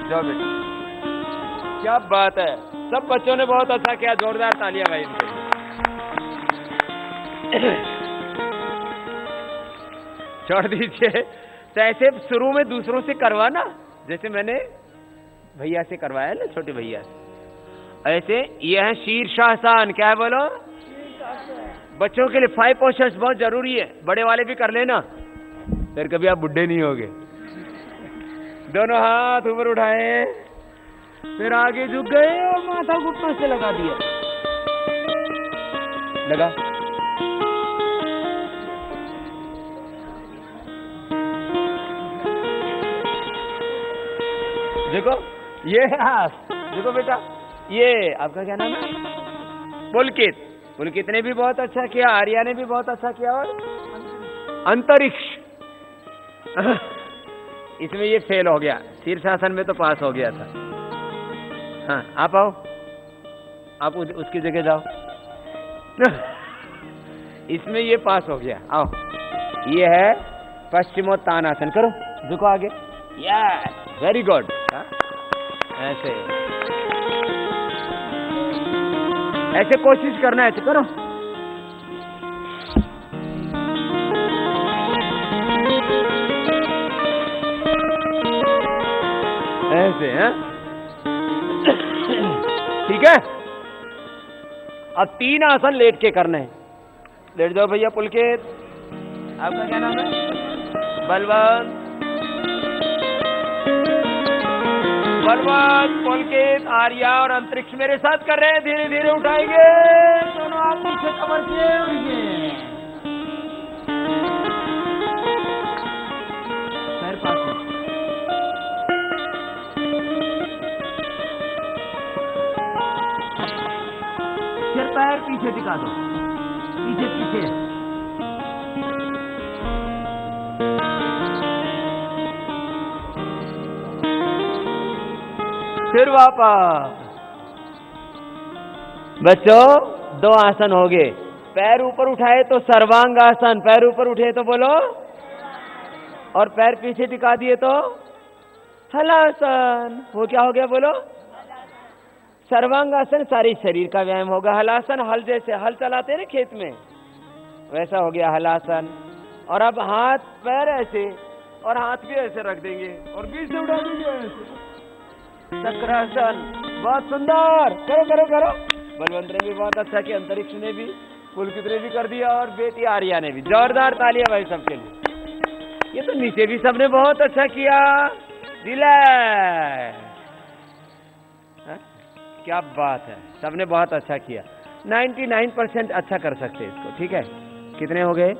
जाओ बेटा। क्या बात है, सब बच्चों ने बहुत अच्छा किया, जोरदार तालियां भाई इनके लिए। छोड़ दीजिए, तो ऐसे शुरू में दूसरों से करवाना, जैसे मैंने भैया से करवाया ना, छोटे भैया से, ऐसे ये है शीर्षासन। क्या है बोलो? बच्चों के लिए 5 पोस्चर्स बहुत जरूरी है, बड़े वाले भी कर लेना, फिर कभी आप बुढ़े नहीं होगे। दोनों हाथ ऊपर उठाए, फिर आगे झुक गए और माथा घुटनों से लगा दिया। लगा। देखो ये हाथ, देखो बेटा, ये आपका क्या नाम है? पुलकित। पुलकित ने भी बहुत अच्छा किया, आर्या ने भी बहुत अच्छा किया, और अंतरिक्ष इसमें ये फेल हो गया, शीर्षासन में तो पास हो गया था। हाँ आप आओ, आप उसकी जगह जाओ। इसमें ये पास हो गया, आओ। ये है पश्चिमोत्तानासन, करो, झुको आगे। Yes, very good. ऐसे ऐसे कोशिश करना है, ऐसे करो। ऐसे हैं, ठीक है। अब 3 आसन लेट के करने हैं। लेट जाओ भैया। पुलकित, आपका क्या नाम है? बलवंत। बलवंत, पुलकित, आर्या और अंतरिक्ष मेरे साथ कर रहे हैं। धीरे धीरे उठाएंगे, दोनों हाथ नीचे कमर के, पैर पास में। फिर पैर पीछे टिका दो, पीछे पीछे। फिर वापस। बच्चों 2 आसन हो गए। पैर ऊपर उठाए तो सर्वांगासन, पैर ऊपर उठे तो बोलो, और पैर पीछे टिका दिए तो हलासन। वो क्या हो गया बोलो? सर्वांगासन सारे शरीर का व्यायाम होगा। हलासन हल, जैसे हल चलाते ना खेत में, वैसा हो गया हलासन। और अब हाथ पैर ऐसे, और हाथ भी ऐसे रख देंगे और बीच से उठा देंगे ऐसे। चक्रासन, बहुत सुंदर। करो करो करो। बलवंत ने भी बहुत अच्छा किया, अंतरिक्ष ने भी, पुलकित ने भी कर दिया, और बेटी आर्या ने भी। जोरदार तालियां भाई सबके लिए। ये तो नीचे भी सबने बहुत अच्छा किया। रिलैक्स। क्या बात है, सबने बहुत अच्छा किया। 99% अच्छा कर सकते इसको, ठीक है। कितने हो गए?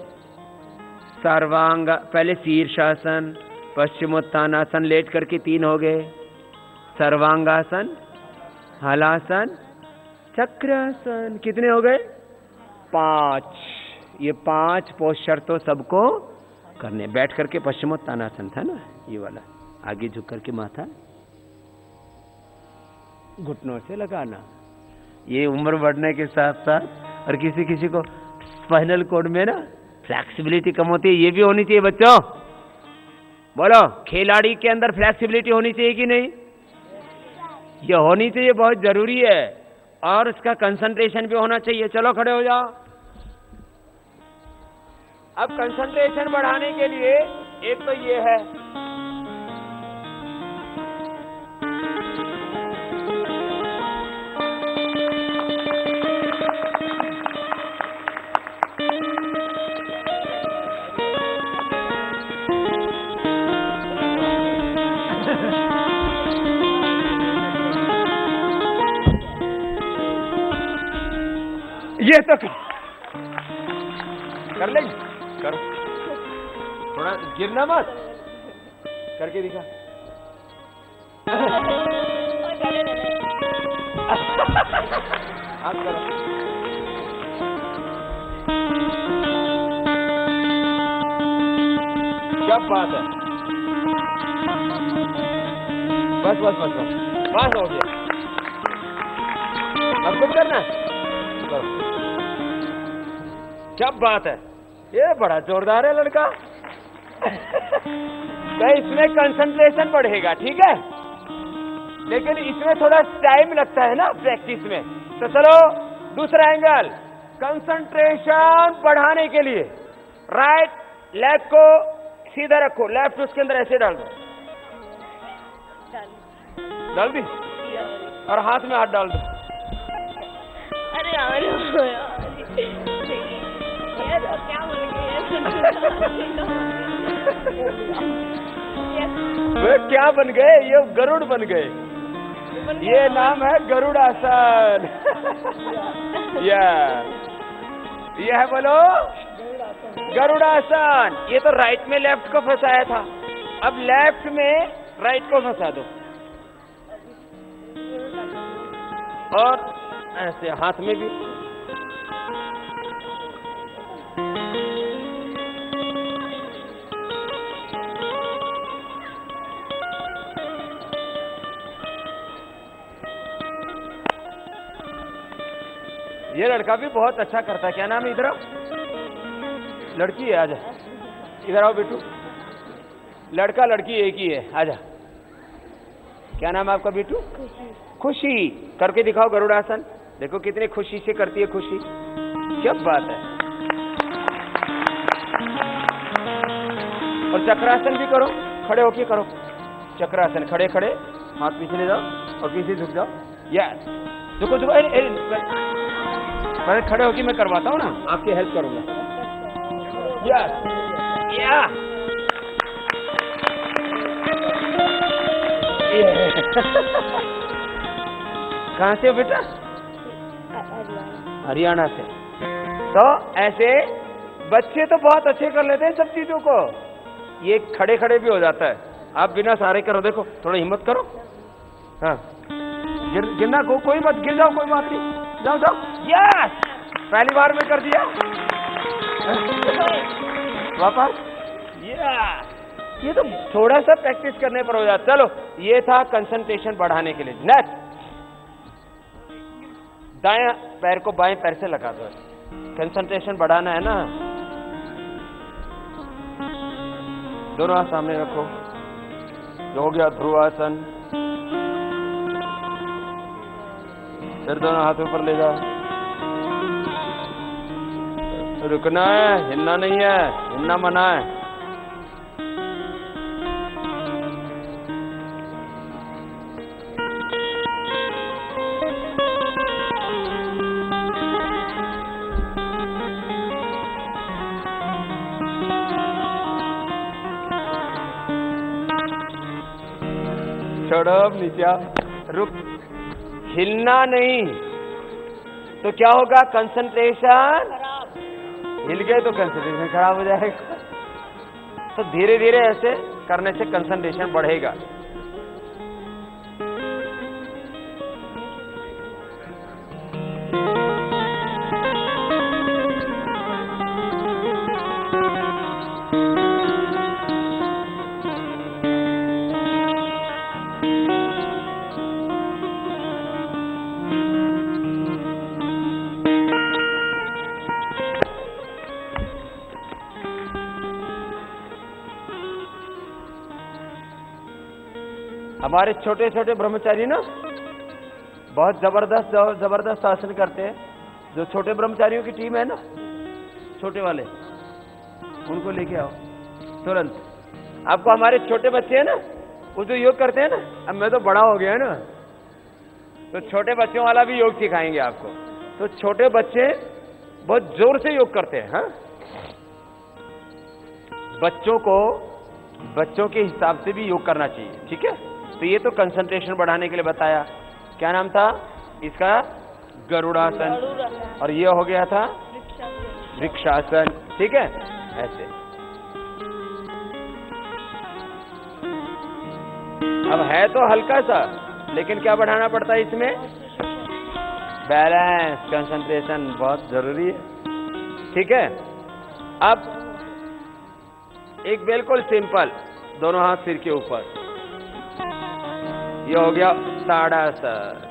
सर्वांग, पहले शीर्षासन, पश्चिमोत्तानासन, लेट करके 3 हो गए। सर्वांगासन, हलासन, चक्रासन, कितने हो गए? 5। ये 5 पोस्चर तो सबको करने। बैठ करके पश्चिमोत्तानासन था ना, ये वाला, आगे झुक करके माथा घुटनों से लगाना। ये उम्र बढ़ने के साथ साथ, और किसी किसी को स्पाइनल कॉर्ड में ना फ्लेक्सिबिलिटी कम होती है, ये भी होनी चाहिए बच्चों। बोलो, खिलाड़ी के अंदर फ्लेक्सिबिलिटी होनी चाहिए कि नहीं? ये होनी चाहिए, बहुत जरूरी है। और उसका कंसंट्रेशन भी होना चाहिए। चलो खड़े हो जाओ। अब कंसंट्रेशन बढ़ाने के लिए एक तो ये है, ये तो कर ले, कर, थोड़ा गिरना मत, करके दिखा। हाथ करो। क्या बात है, बस बस बस बस, बस हो गया। अब कुछ करना है, करो। क्या बात है, ये बड़ा जोरदार है लड़का। तो इसमें कंसंट्रेशन बढ़ेगा, ठीक है। लेकिन इसमें थोड़ा टाइम लगता है ना प्रैक्टिस में। तो चलो दूसरा एंगल, कंसंट्रेशन बढ़ाने के लिए राइट लेग को सीधा रखो, लेफ्ट उसके अंदर ऐसे डाल दो, डाल दी, और हाथ में हाथ डाल दो। अरे यार क्या बोल वे क्या बन गए? ये गरुड़ बन गए। ये नाम है गरुड़ासन। ये है, बोलो गरुड़ासन। ये तो राइट में लेफ्ट को फंसाया था, अब लेफ्ट में राइट को फंसा दो, और ऐसे हाथ में भी। ये लड़का भी बहुत अच्छा करता है। क्या नाम है? इधर आओ, लड़की है, आजा इधर आओ बेटू। लड़का लड़की एक ही है, आजा। क्या नाम है आपका बेटू? खुशी। करके दिखाओ गरुड़ासन, देखो कितनी खुशी से करती है खुशी। क्या बात है। और चक्रासन भी करो, खड़े होके करो चक्रासन। खड़े खड़े हाथ पीछे ले जाओ और पीछे झुक जाओ। यस, झुको झुको। मैं खड़े होके मैं करवाता हूँ ना, आपकी हेल्प करूंगा। यस, या कहाँ से हो बेटा? हरियाणा से। तो ऐसे बच्चे तो बहुत अच्छे कर लेते हैं सब चीजों को। ये खड़े खड़े भी हो जाता है। आप बिना सहारे करो, देखो थोड़ा हिम्मत करो। हाँ, गिरना को कोई मत, गिर जाओ कोई बात नहीं, जाओ जाओ। यस, पहली बार में कर दिया। वापस। ये तो थोड़ा सा प्रैक्टिस करने पर हो जाता। चलो, ये था कंसंट्रेशन बढ़ाने के लिए। नेक्स्ट, दाएं पैर को बाएं पैर से लगा दो। कंसंट्रेशन बढ़ाना है ना। दोनों हाथ सामने रखो। हो गया ध्रुवासन। फिर दोनों हाथ ऊपर ले जाओ। रुकना है, हिलना नहीं है, हिलना मना है। छोड़ो, नीचे रुक, हिलना नहीं तो क्या होगा? कंसंट्रेशन हिल गए तो कंसंट्रेशन खराब हो जाएगा। तो धीरे धीरे ऐसे करने से कंसंट्रेशन बढ़ेगा। हमारे छोटे छोटे ब्रह्मचारी ना बहुत जबरदस्त आसन करते हैं। जो छोटे ब्रह्मचारियों की टीम है ना, छोटे वाले, उनको लेके आओ तुरंत। आपको हमारे छोटे बच्चे हैं ना, वो जो योग करते हैं ना, अब मैं तो बड़ा हो गया है ना, तो छोटे बच्चों वाला भी योग सिखाएंगे आपको। तो छोटे बच्चे बहुत जोर से योग करते हैं। हाँ, बच्चों के हिसाब से भी योग करना चाहिए, ठीक है। तो ये तो कंसंट्रेशन बढ़ाने के लिए बताया। क्या नाम था इसका? गरुड़ासन। और ये हो गया था वृक्षासन, ठीक है। ऐसे अब है तो हल्का सा, लेकिन क्या बढ़ाना पड़ता है इसमें? बैलेंस, कंसंट्रेशन बहुत जरूरी है, ठीक है। अब एक बिल्कुल सिंपल, दोनों हाथ सिर के ऊपर। ये हो गया ताड़ासन।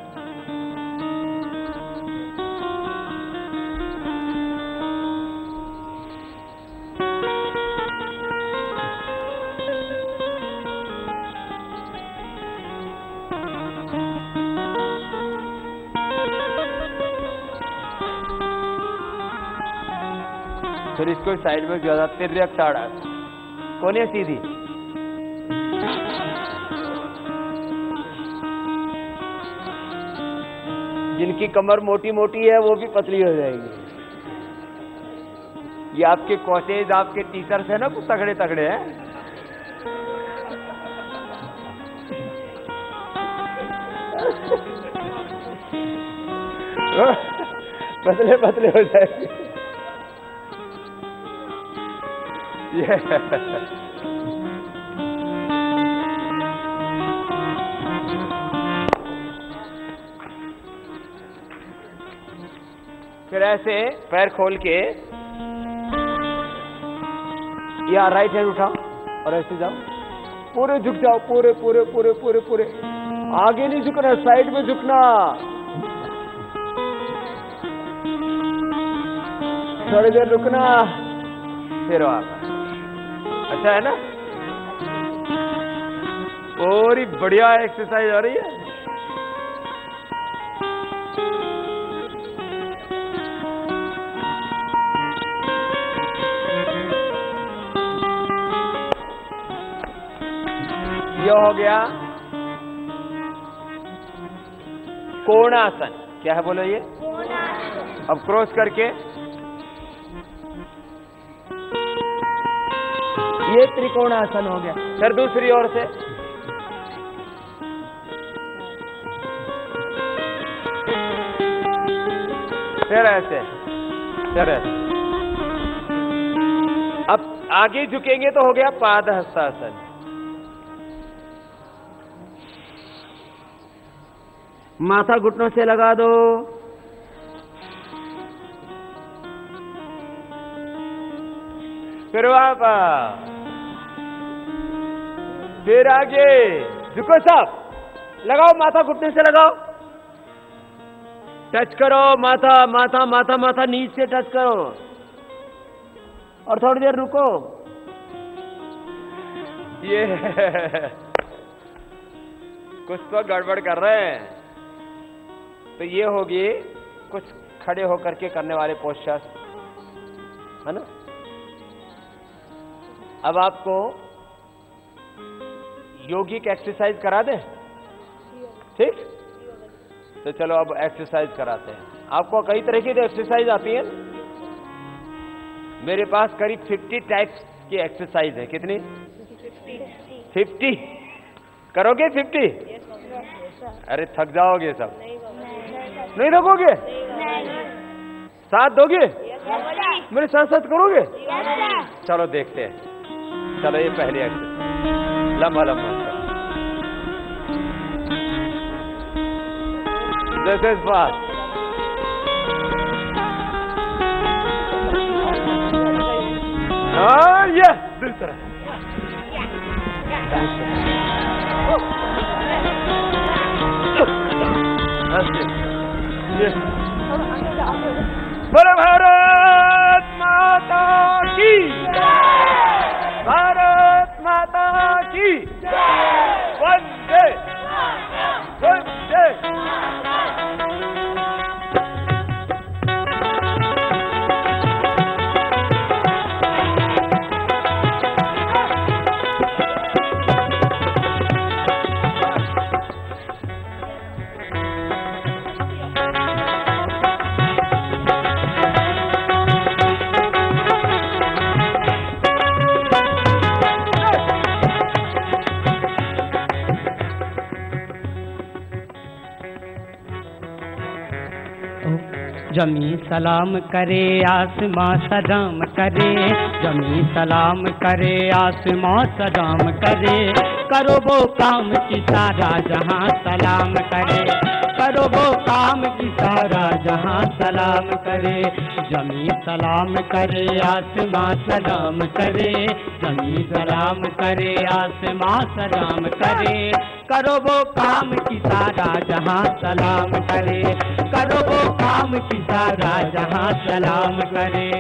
फिर इसको साइड में ज्यादा तिरक ताड़ा कोने सीधी जिनकी कमर मोटी मोटी है वो भी पतली हो जाएगी। ये आपके कोचेज आपके टीचर्स है ना, कुछ तगड़े तगड़े हैं। पतले पतले हो जाएंगे। फिर ऐसे पैर खोल के या राइट हैंड उठाओ और ऐसे जाओ, पूरे झुक जाओ, पूरे पूरे पूरे पूरे पूरे। आगे नहीं झुकना, साइड में झुकना। थोड़ी देर रुकना, फिर वापस। अच्छा है ना? पूरी बढ़िया एक्सरसाइज हो रही है। ये हो गया कोणासन। क्या है बोलो ये? अब क्रॉस करके ये त्रिकोणासन हो गया। फिर दूसरी ओर से फिर ऐसे, फिर ऐसे। अब आगे झुकेंगे तो हो गया पादहस्तासन। माथा घुटनों से लगा दो। फिर वापस, फिर आगे झुको सब, लगाओ माथा घुटने से लगाओ, टच करो माथा माथा माथा माथा नीचे से टच करो और थोड़ी देर रुको। ये कुछ तो गड़बड़ कर रहे हैं। तो ये होगी कुछ खड़े होकर के करने वाले पोस्चर्स, है ना? अब आपको योगिक एक्सरसाइज करा दें, ठीक? तो चलो अब एक्सरसाइज कराते हैं। आपको कई तरह की एक्सरसाइज आती है। मेरे पास करीब 50 टाइप्स की एक्सरसाइज है। कितनी? 50। करोगे 50? अरे थक जाओगे सब। नहीं थकोगे? साथ दोगे? मेरे साथ साथ करोगे? चलो देखते हैं। चलो ये पहली एक्सरसाइज, लंबा लंबा। This is fast. Yes, दूसरा। बोलो भारत माता की, भारत माता की, वंदे वंदे। जमी सलाम करे आसमां सलाम करे, जमी सलाम करे आसमां सलाम करे, करो वो काम की सारा जहां सलाम करे, करो वो काम की सारा जहां सलाम करे। जमी सलाम करे आसमां सलाम करे, जमी सलाम करे आसमां सलाम करे, करो वो काम की सारा जहां सलाम करे, करो वो काम की सारा जहां सलाम करे।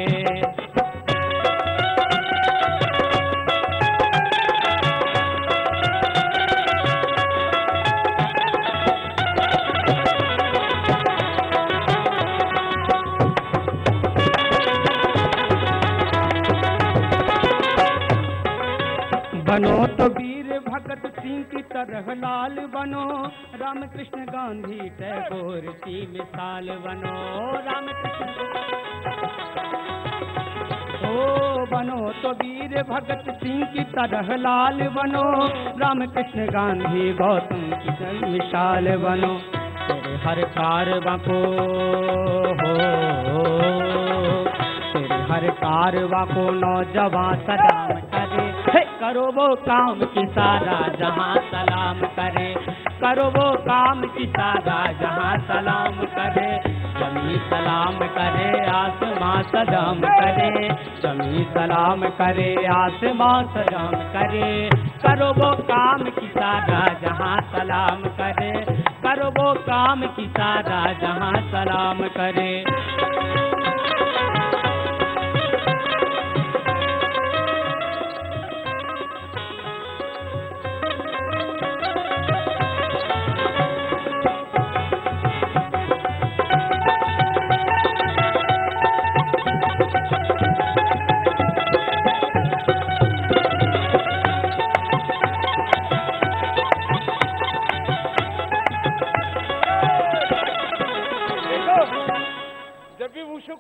बनो तो वीर भगत सिंह की तरह लाल बनो, रामकृष्ण गांधी टैगोर की मिसाल बनो। रामकृष्ण बनो तो वीर भगत सिंह की तरह लाल बनो, रामकृष्ण गांधी गौतम की मिसाल बनो। तेरे हर कारवां को तेरे हर कारवां को नौजवान सलाम करे, करो वो काम की सारा जहां सलाम करे, करो वो काम की सारा जहां सलाम करे। जमी सलाम करे आसमां सलाम करे, जमी सलाम करे आसमां सलाम करे, करो वो काम की सारा जहां सलाम करे, करो वो काम की सारा जहां सलाम करे।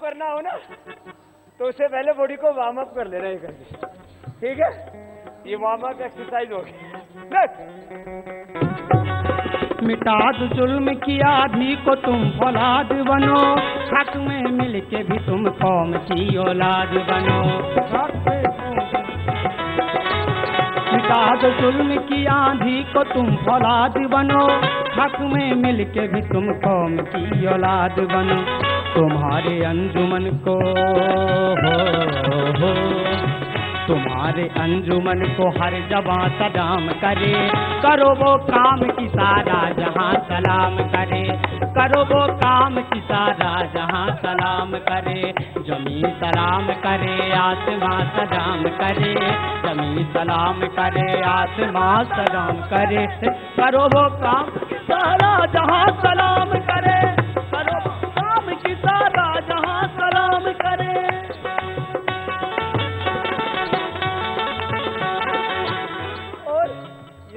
करना हो ना तो उससे पहले बॉडी को वार्म अप कर लेना, ये करके, ठीक है? ये वार्म अप एक्सरसाइज होगी। मिटा दो जुल्म की आधी को तुम फौलाद बनो, हक में मिल के भी तुम कौम की औलाद बनो। मिटा दो जुल्म की आंधी को तुम फौलाद बनो, हक में मिल के भी तुम कौम की औलाद बनो। तुम्हारे अंजुमन को तुम्हारे अंजुमन को हर जबां सलाम करे, करो वो काम की सारा जहां सलाम करे, करो वो काम की सारा जहां सलाम करे। जमी सलाम करे आसमां सलाम करे, जमी सलाम करे आसमां सलाम करे, करो वो काम की सारा जहां सलाम करे, करो वो काम की सारा जहां सलाम करे।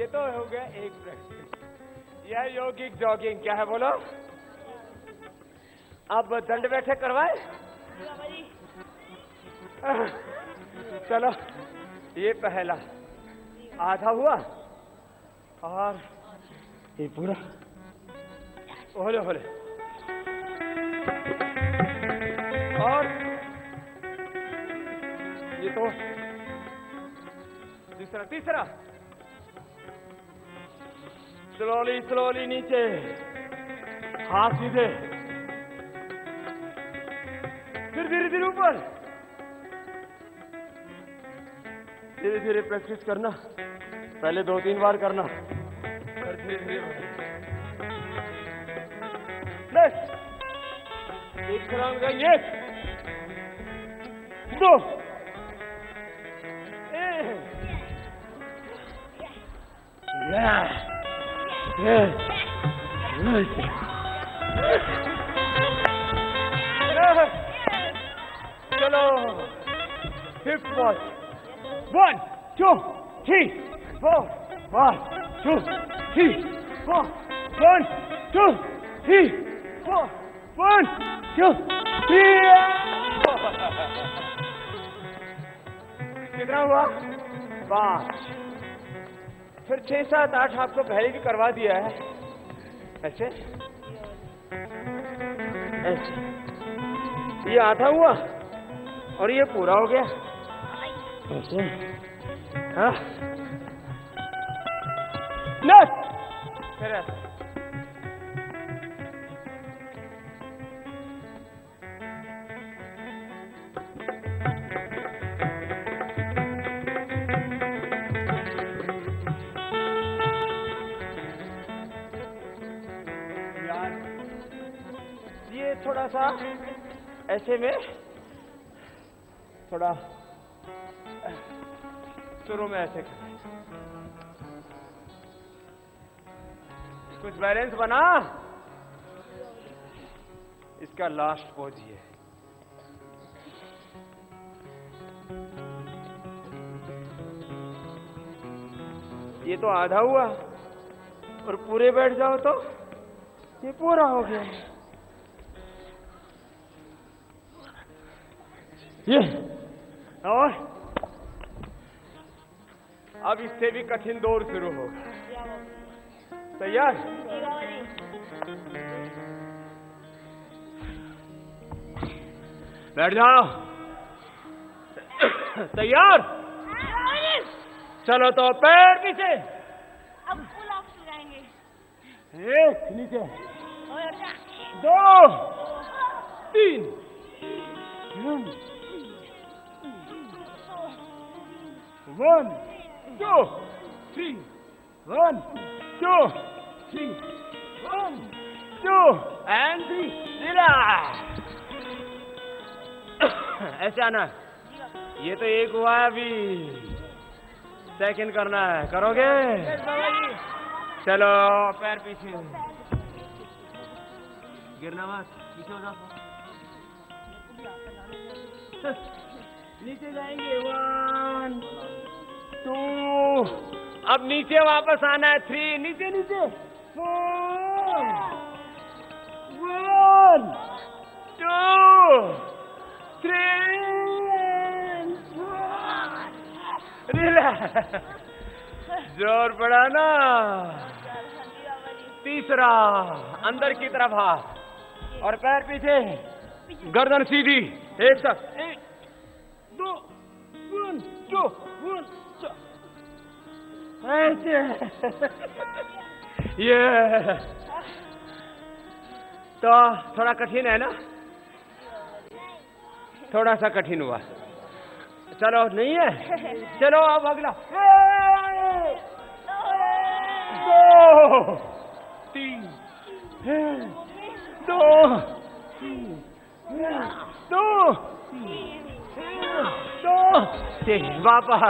तो हो गया एक प्रैक्टिस। यह योगिक जॉगिंग क्या है बोलो? अब दंड बैठक करवाए? चलो ये पहला आधा हुआ और ये पूरा होले होले, और ये तो दूसरा तीसरा स्लोली स्लोली नीचे, हाथ सीधे, फिर धीरे धीरे ऊपर। धीरे धीरे प्रैक्टिस करना, पहले 2-3 बार करना, फिर धीरे धीरे। नेक्स्ट एक राउंड का, 1 2 चलो 5th वॉच, 1 2 3 4 1 2 3 4 1 2 3 4 1 2 3। कितना हुआ? 5। फिर 6 7 8 आपको पहले भी करवा दिया है, ऐसे ऐसे। ये आधा हुआ और ये पूरा हो गया ऐसे। हाँ नेक्स्ट फिर ऐसे। ये थोड़ा सा ऐसे में, थोड़ा शुरू में ऐसे कुछ बैलेंस बना। इसका लास्ट पोज ये है। ये तो आधा हुआ, और पूरे बैठ जाओ तो ये पूरा हो गया। ये और अब इससे भी कठिन दौर शुरू होगा। तैयार? बैठ जाओ। तैयार? चलो तो पैर पीछे। अब फुल ऑफ लगाएंगे। एक नीचे, 2 3 1 2 3 1 2 3 1 2 and 3 रिलैक्स। ऐसे आना। ये तो एक हुआ है, अभी सेकंड करना है। करोगे? चलो पैर पीछे, गिरना मत, पीछे हो जाओ। नीचे जाएंगे, 1 2, अब नीचे वापस आना है, 3 नीचे नीचे, 4 1 2 3 रिलैक्स। जोर बढ़ाना। तीसरा, अंदर की तरफ हाथ और पैर पीछे, गर्दन सीधी, एक साथ, 1 2 1 2 1 2 ऐसे। ये तो थोड़ा कठिन है ना, थोड़ा सा कठिन हुआ। चलो नहीं है, चलो अब अगला, 2 3 2 2 2 वापस।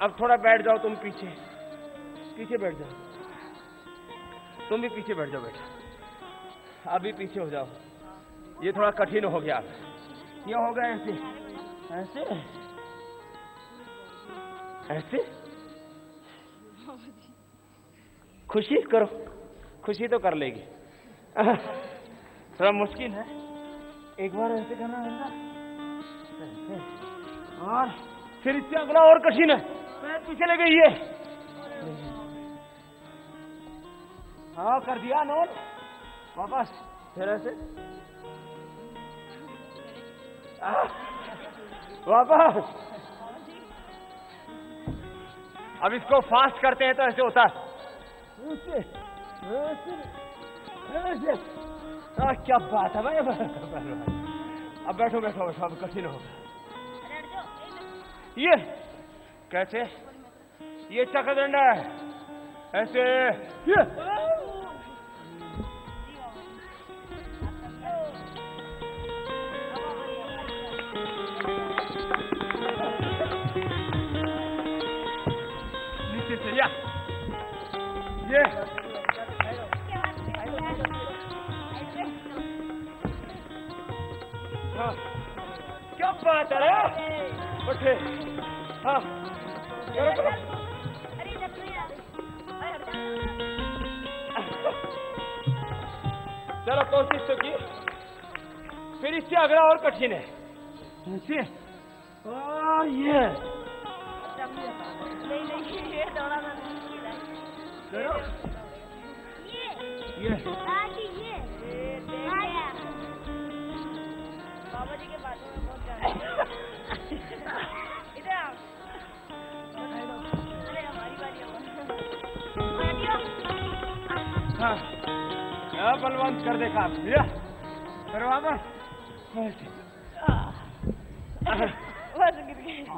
अब थोड़ा बैठ जाओ तुम, पीछे पीछे बैठ जाओ, तुम भी पीछे बैठ जाओ बेटा, अभी पीछे हो जाओ। ये थोड़ा कठिन हो गया। ये हो गया ऐसे ऐसे ऐसे। खुशी करो, खुशी तो कर लेगी। थोड़ा मुश्किल है, एक बार ऐसे करना है और फिर इससे अगला और कठिन है, पैर पीछे ले गई है। हाँ कर दिया नोट, वापस फिर ऐसे वापस। अब इसको फास्ट करते हैं तो ऐसे होता है, ऐसे ऐसे। क्या बात है भाई। अब बैठो बैठो बैठो, अब कठिन होगा। ये कैसे, ये चक्रदंड है, ऐसे ये। नीचे से ये हाँ, क्या बात है। उठे, हाँ चलो कोशिश तो की, फिर इससे अगला और कठिन है। ये बाबा जी के बातों में बहुत ज्यादा। इधर आओ। अरे हमारी बारी है। हाँ, क्या बलवंत कर देखा आप भैया। फिर वापस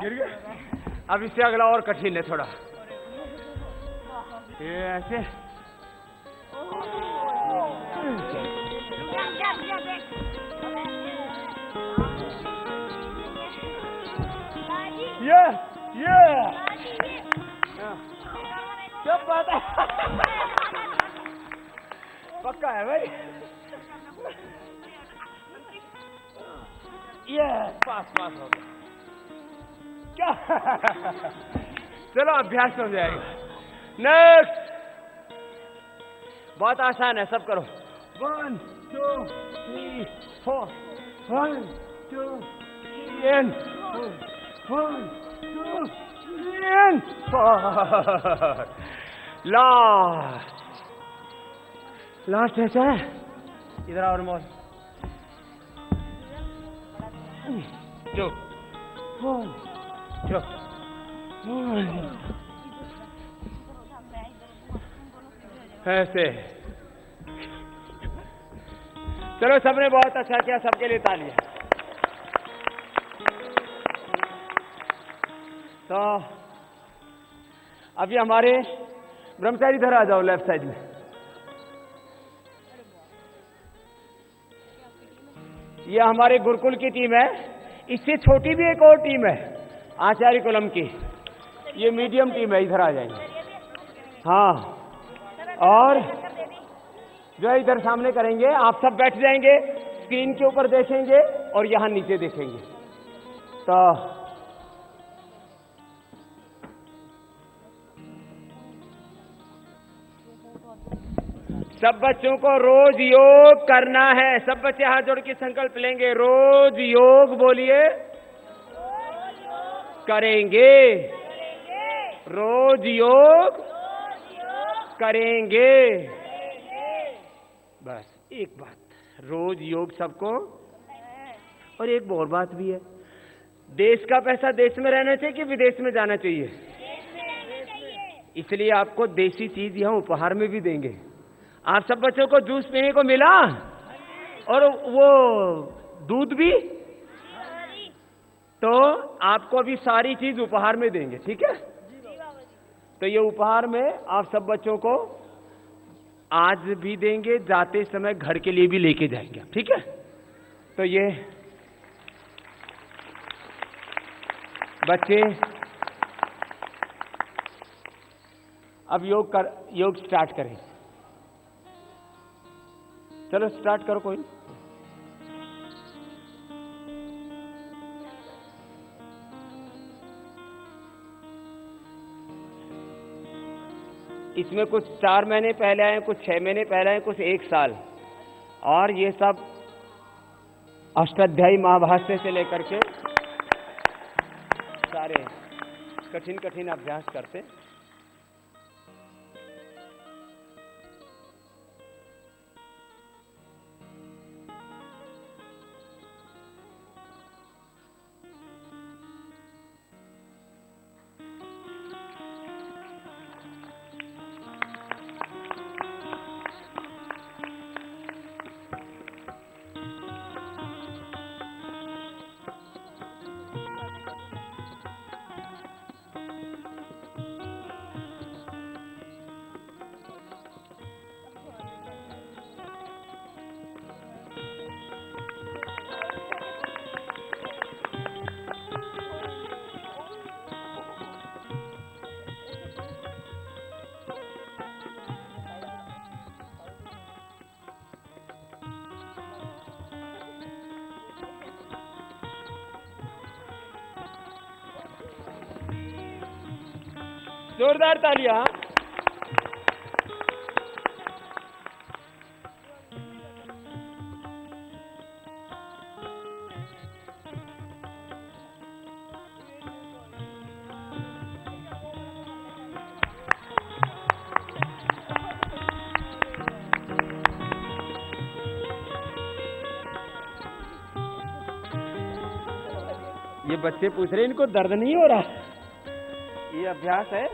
गिर गया। अब इससे अगला और कठिन है थोड़ा, ये ऐसे। ये क्या बात है। पक्का है भाई। ये पास पास हो गया। क्या चलो अभ्यास हो जाएगा। नेक्स्ट। बहुत आसान है, सब करो। 1 2 3 4 1 2 3 4 लास्ट ऐसा है। इधर और मोल 2 1 2 ऐसे। चलो, सबने बहुत अच्छा किया, सबके लिए तालियां। तो अभी हमारे ब्रह्मचारी इधर आ जाओ, लेफ्ट साइड में। ये हमारे गुरुकुल की टीम है। इससे छोटी भी एक और टीम है, आचार्य कुलम की। ये मीडियम टीम है, इधर आ जाएंगे। हाँ, और जो है इधर सामने करेंगे। आप सब बैठ जाएंगे, स्क्रीन के ऊपर देखेंगे और यहां नीचे देखेंगे। तो सब बच्चों को रोज योग करना है। सब बच्चे हाथ जोड़ के संकल्प लेंगे, रोज योग बोलिए, करेंगे। रोज योग करेंगे। बस एक बात, रोज योग सबको। और एक और बात भी है, देश का पैसा देश में रहना चाहिए कि विदेश में जाना चाहिए? इसलिए आपको देसी चीज यहां उपहार में भी देंगे। आप सब बच्चों को जूस पीने को मिला और वो दूध भी, तो आपको अभी सारी चीज उपहार में देंगे, ठीक है? तो ये उपहार में आप सब बच्चों को आज भी देंगे, जाते समय घर के लिए भी लेके जाएंगे, ठीक है? तो ये बच्चे अब योग स्टार्ट करें। चलो स्टार्ट करो कोई। इसमें कुछ 4 महीने पहले आए, कुछ 6 महीने पहले आए, कुछ 1 साल। और ये सब अष्टाध्यायी महाभाष्य से लेकर के सारे कठिन कठिन अभ्यास करते। जोरदार तालियां। ये बच्चे पूछ रहे इनको दर्द नहीं हो रहा? ये अभ्यास है।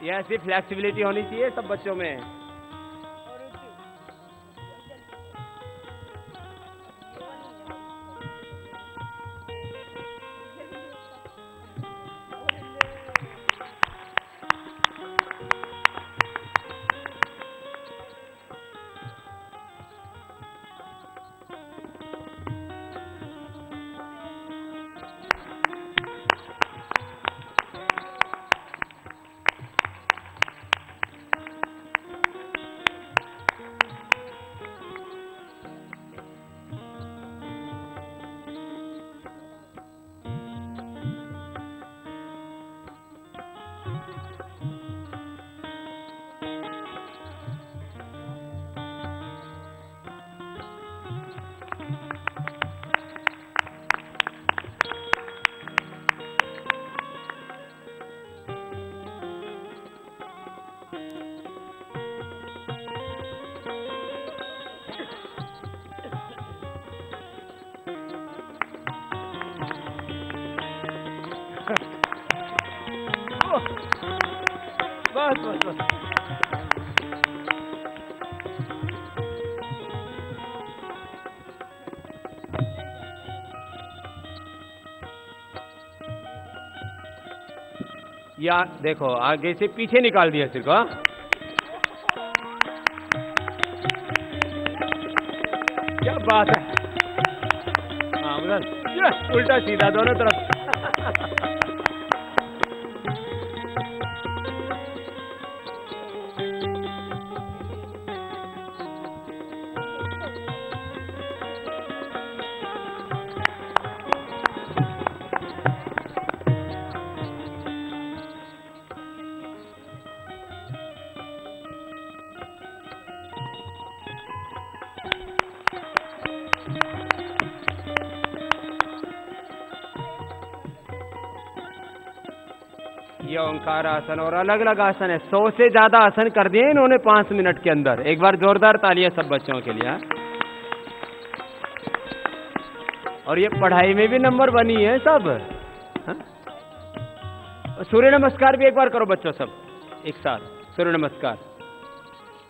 ये ऐसी फ्लेक्सिबिलिटी होनी चाहिए सब बच्चों में। बस बस बस। या देखो आगे से पीछे निकाल दिया सिर को। हाँ? क्या बात है। हाँ उधर उल्टा सीधा दोनों तरफ। ये ओंकार आसन और अलग अलग आसन है। 100 से ज्यादा आसन कर दिए इन्होंने 5 मिनट के अंदर। एक बार जोरदार तालियां सब बच्चों के लिए। और ये पढ़ाई में भी नंबर बनी है सब। हाँ? सूर्य नमस्कार भी एक बार करो बच्चों सब एक साथ। सूर्य नमस्कार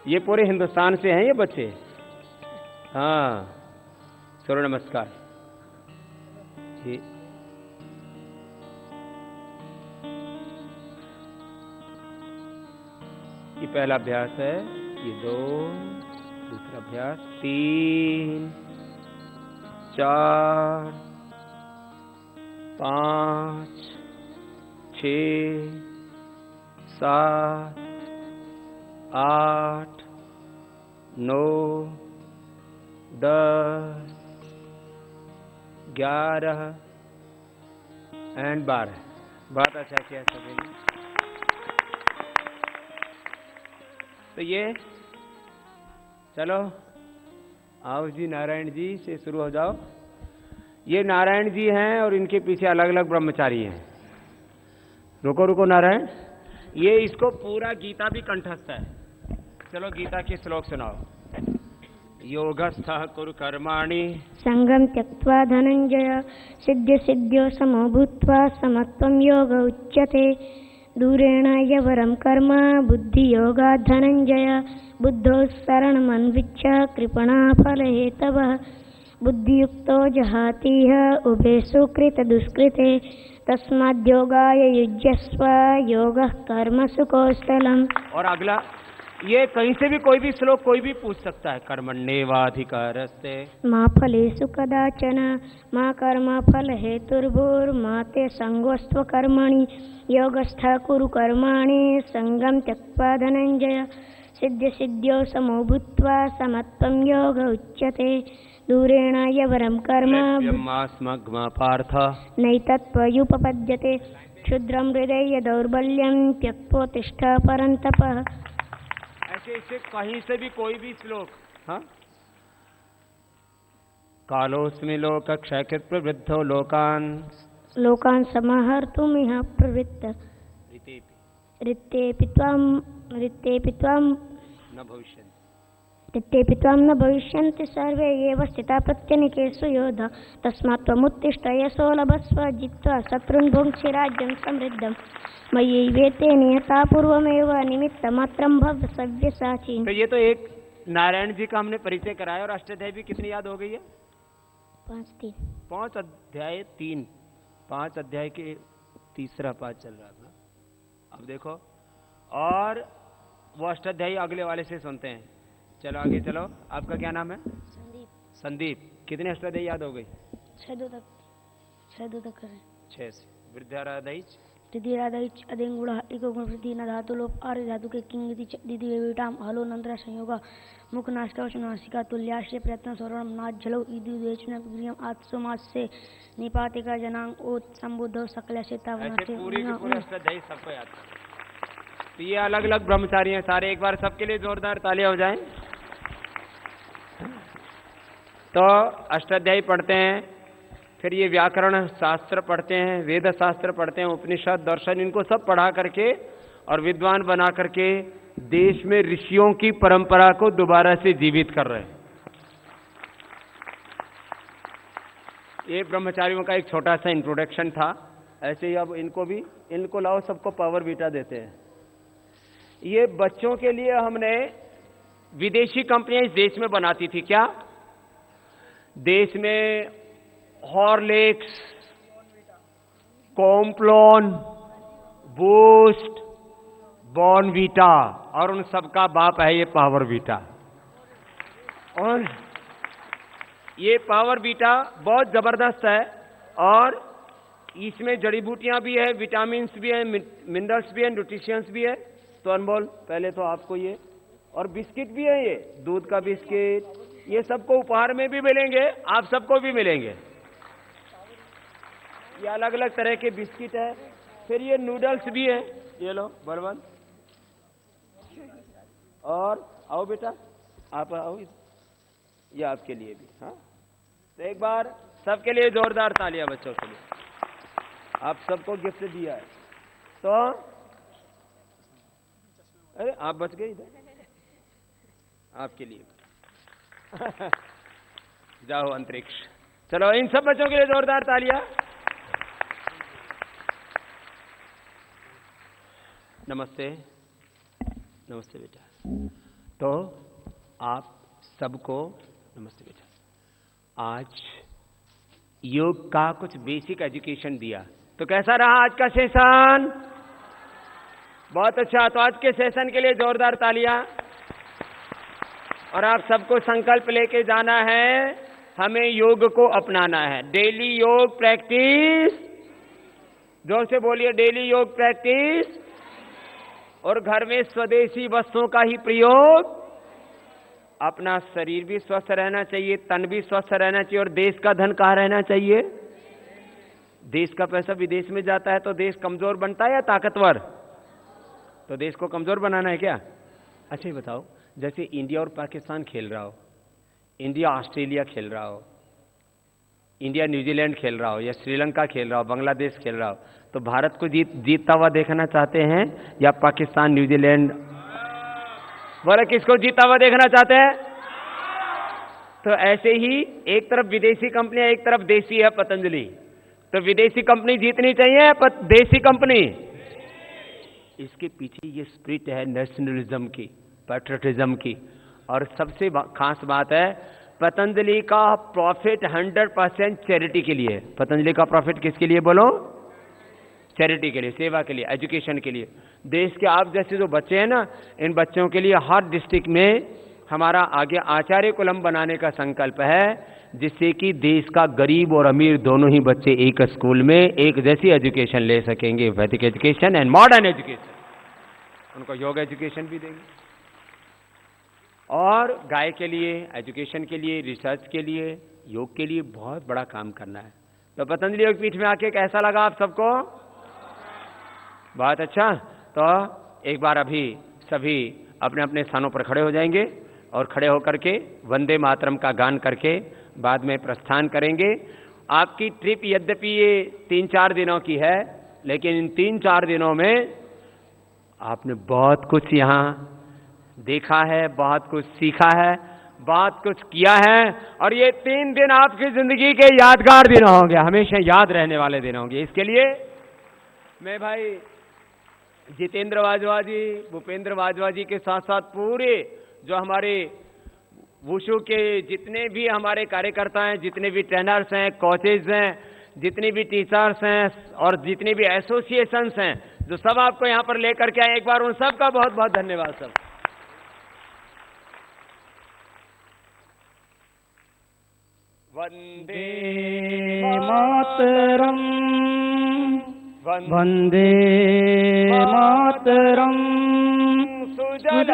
ये पूरे हिंदुस्तान से हैं ये बच्चे। हाँ सूर्य नमस्कार। ये पहला अभ्यास है। ये 2, दूसरा अभ्यास 3, 4, 5, 6, 7, 8, 9, 10, 11 एंड 12। बहुत अच्छा किया सभी ने। तो ये चलो आओ जी नारायण जी से शुरू हो जाओ। ये नारायण जी हैं और इनके पीछे अलग अलग ब्रह्मचारी हैं। रुको रुको नारायण, ये इसको पूरा गीता भी कंठस्थ है। चलो गीता के श्लोक सुनाओ। योगस्थः कुरु कर्माणि संगम त्यक्त्वा धनंजय सिद्ध सिद्ध्यो समो भूत्वा समत्वं योग उच्यते। दूरेण यवरं कर्म बुद्धि योगात् धनंजय बुद्धो शरणमन्विच्छ कृपणा फलहेतवः। बुद्धियुक्तो जहातीह उभे सुकृत दुष्कृते तस्माद्योगाय युज्यस्व योगः कर्मसु कौशलम्। और अगला ये कहीं से भी कोई भी श्लोक कोई भी पूछ सकता है। कर्मण्येवाधिकारस्ते मा फलेषु कदाचन मा कर्म फल हेतुर्भुर्मा ते संगोस्त्व कर्मणि योगस्थः कुरु कर्माणि संगम त्यक्त्वा धनंजय सिद्ध सिद्ध्यो समो भूत्वा समत्वं योग उच्यते। दूरेण यवरं कर्म स्मग्मा पार्थ नैतत्त्वयुपपद्यते क्षुद्रं हृदय दौर्बल्यं त्यक्त्वोत्तिष्ठ परन्तपः। ऐसे इसे कहीं से भी कोई भी श्लोक। हाँ कालोस्मि लोक क्षयकृत प्रवृद्धो लोकान् समाहर्तुमिह प्रवृत्त ऋत्तेऽपि त्वां न भविष्यन्ति सर्वे एव स्थिता प्रत्यनिकेषु योधा। तस्मात् त्वमुत्तिष्ठ यशो लभस्व जित्वा शत्रून् भुङ्क्षि राज्यं समृद्धम्। मयैवेते नियता पूर्वमेव निमित्तमात्रं भव सव्यसाची। तो ये तो एक नारायण जी का हमने परिचय कराया। और अष्टाध्यायी भी कितनी याद हो गई है? 5 अध्याय 3 5 अध्याय के तीसरा पाठ चल रहा था। अब देखो और वो अष्टाध्यायी अगले वाले से सुनते हैं। चलो आगे चलो। आपका क्या नाम है? संदीप। कितने अष्टाध्यायी याद हो गई? 6 तक करें। 6 से वृद्धाराधैच दिदिराधैच अदेंगुणः इको गुण वृद्धि न धातु लोप आर्य धातु के किंग दिदि वेविटाम हलो नंतर संयोग मुख नासिका नासिका तुल्याश्रय प्रयत्न स्वरणम नाज्जलो इदुदेचन प्रियम आत्सोमास्य निपातिका जनांग ओत संबुद्धो सकल से तावनाते। पूरी की पूरी अष्टाध्यायी सबको याद। तो ये अलग अलग ब्रह्मचारी हैं सारे। एक बार सबके लिए जोरदार तालियां हो जाएं। तो अष्टाध्यायी पढ़ते हैं, फिर ये व्याकरण शास्त्र पढ़ते हैं, वेद शास्त्र पढ़ते हैं, उपनिषद दर्शन, इनको सब पढ़ा करके और विद्वान बना करके देश में ऋषियों की परंपरा को दोबारा से जीवित कर रहे हैं। ये ब्रह्मचारियों का एक छोटा सा इंट्रोडक्शन था। ऐसे ही अब इनको लाओ, सबको पावर बीटा देते हैं। ये बच्चों के लिए हमने विदेशी कंपनियां इस देश में बनाती थी। क्या देश में हॉर्लिक्स, कॉम्प्लॉन, बूस्ट, बॉर्नवीटा और उन सबका बाप है ये पावर बीटा। और ये पावर बीटा बहुत जबरदस्त है और इसमें जड़ी बूटियां भी है, विटामिन्स भी है, मिनरल्स भी है, न्यूट्रिशंस भी है। तो अनमोल पहले तो आपको ये, और बिस्किट भी है, ये दूध का बिस्किट, ये सबको उपहार में भी मिलेंगे, आप सबको भी मिलेंगे। ये अलग अलग तरह के बिस्किट है। फिर ये नूडल्स भी है, ये लो बर्बन। और आओ बेटा, आप आओ, ये आपके लिए भी। हाँ, तो एक बार सबके लिए जोरदार तालियां बच्चों के लिए। आप सबको गिफ्ट दिया है। तो अरे आप बच गए इधर, आपके लिए जाओ अंतरिक्ष। चलो इन सब बच्चों के लिए जोरदार तालियां। नमस्ते, नमस्ते बेटा। तो आप सबको नमस्ते बेटा। आज योग का कुछ बेसिक एजुकेशन दिया, तो कैसा रहा आज का सेशन? बहुत अच्छा। तो आज के सेशन के लिए जोरदार तालियां। और आप सबको संकल्प लेके जाना है, हमें योग को अपनाना है। डेली योग प्रैक्टिस, जोर से बोलिए, डेली योग प्रैक्टिस। और घर में स्वदेशी वस्तुओं का ही प्रयोग। अपना शरीर भी स्वस्थ रहना चाहिए, तन भी स्वस्थ रहना चाहिए। और देश का धन कहाँ रहना चाहिए? देश का पैसा विदेश में जाता है तो देश कमजोर बनता है या ताकतवर? तो देश को कमजोर बनाना है क्या? अच्छा ये बताओ, जैसे इंडिया और पाकिस्तान खेल रहा हो, इंडिया ऑस्ट्रेलिया खेल रहा हो, इंडिया न्यूजीलैंड खेल रहा हो, या श्रीलंका खेल रहा हो, बांग्लादेश खेल रहा हो, तो भारत को जीतता हुआ देखना चाहते हैं या पाकिस्तान, न्यूजीलैंड? बोले किसको जीता हुआ देखना चाहते हैं? तो ऐसे ही एक तरफ विदेशी कंपनियां, एक तरफ देसी है पतंजलि। तो विदेशी कंपनी जीतनी चाहिए, देसी कंपनी। इसके पीछे ये स्पिरिट है नेशनलिज्म की, पैट्रियटिज्म की। और सबसे खास बात है, पतंजलि का प्रॉफिट 100% चैरिटी के लिए। पतंजलि का प्रॉफिट किसके लिए बोलो? चैरिटी के लिए, सेवा के लिए, एजुकेशन के लिए। देश के आप जैसे जो बच्चे हैं ना, इन बच्चों के लिए हर डिस्ट्रिक्ट में हमारा आगे आचार्य कुलम बनाने का संकल्प है, जिससे कि देश का गरीब और अमीर दोनों ही बच्चे एक स्कूल में एक जैसी एजुकेशन ले सकेंगे। वैदिक एजुकेशन एंड मॉडर्न एजुकेशन। उनको योग एजुकेशन भी देंगे। और गाय के लिए, एजुकेशन के लिए, रिसर्च के लिए, योग के लिए बहुत बड़ा काम करना है। तो पतंजलि योग पीठ में आके कैसा लगा आप सबको? बहुत अच्छा। तो एक बार अभी सभी अपने अपने स्थानों पर खड़े हो जाएंगे और खड़े होकर के वंदे मातरम का गान करके बाद में प्रस्थान करेंगे। आपकी ट्रिप यद्यपि ये 3-4 दिनों की है, लेकिन इन 3-4 दिनों में आपने बहुत कुछ यहाँ देखा है, बहुत कुछ सीखा है, बहुत कुछ किया है। और ये 3 दिन आपकी जिंदगी के यादगार दिन होंगे, हमेशा याद रहने वाले दिन होंगे। इसके लिए मैं भाई जितेंद्र बाजवा जी, भूपेंद्र बाजवा जी के साथ साथ पूरे जो हमारे वुशु के जितने भी हमारे कार्यकर्ता हैं, जितने भी ट्रेनर्स हैं, कोचेज हैं, जितने भी टीचर्स हैं और जितने भी एसोसिएशंस हैं, जो सब आपको यहाँ पर लेकर के आए, एक बार उन सब का बहुत बहुत धन्यवाद सब। वंदे मातरम, वंदे मातरम, सुजलाम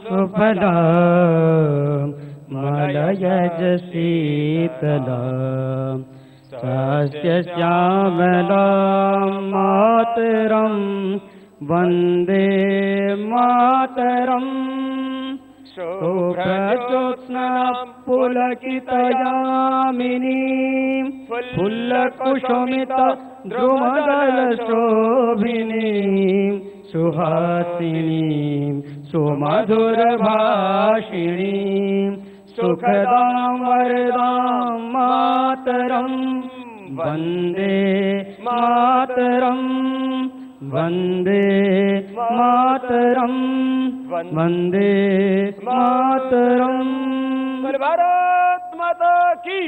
सुफलाम मलयज शीतलाम सस्य श्यामलाम मातरम, वंदे मातरम। शुभ्रज्योत्स्ना पुलकितयामिनीं फुल्लकुसुमित द्रुमदलशोभिनीं सुहासिनीं सुमधुरभाषिणीं सुखदां वरदां मातरं वन्दे मातरं वन्दे मातरं वन्दे मातरं। भारत माता की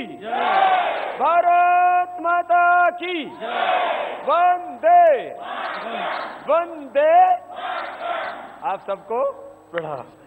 भारत माता की वंदे वंदे। आप सबको प्रणाम।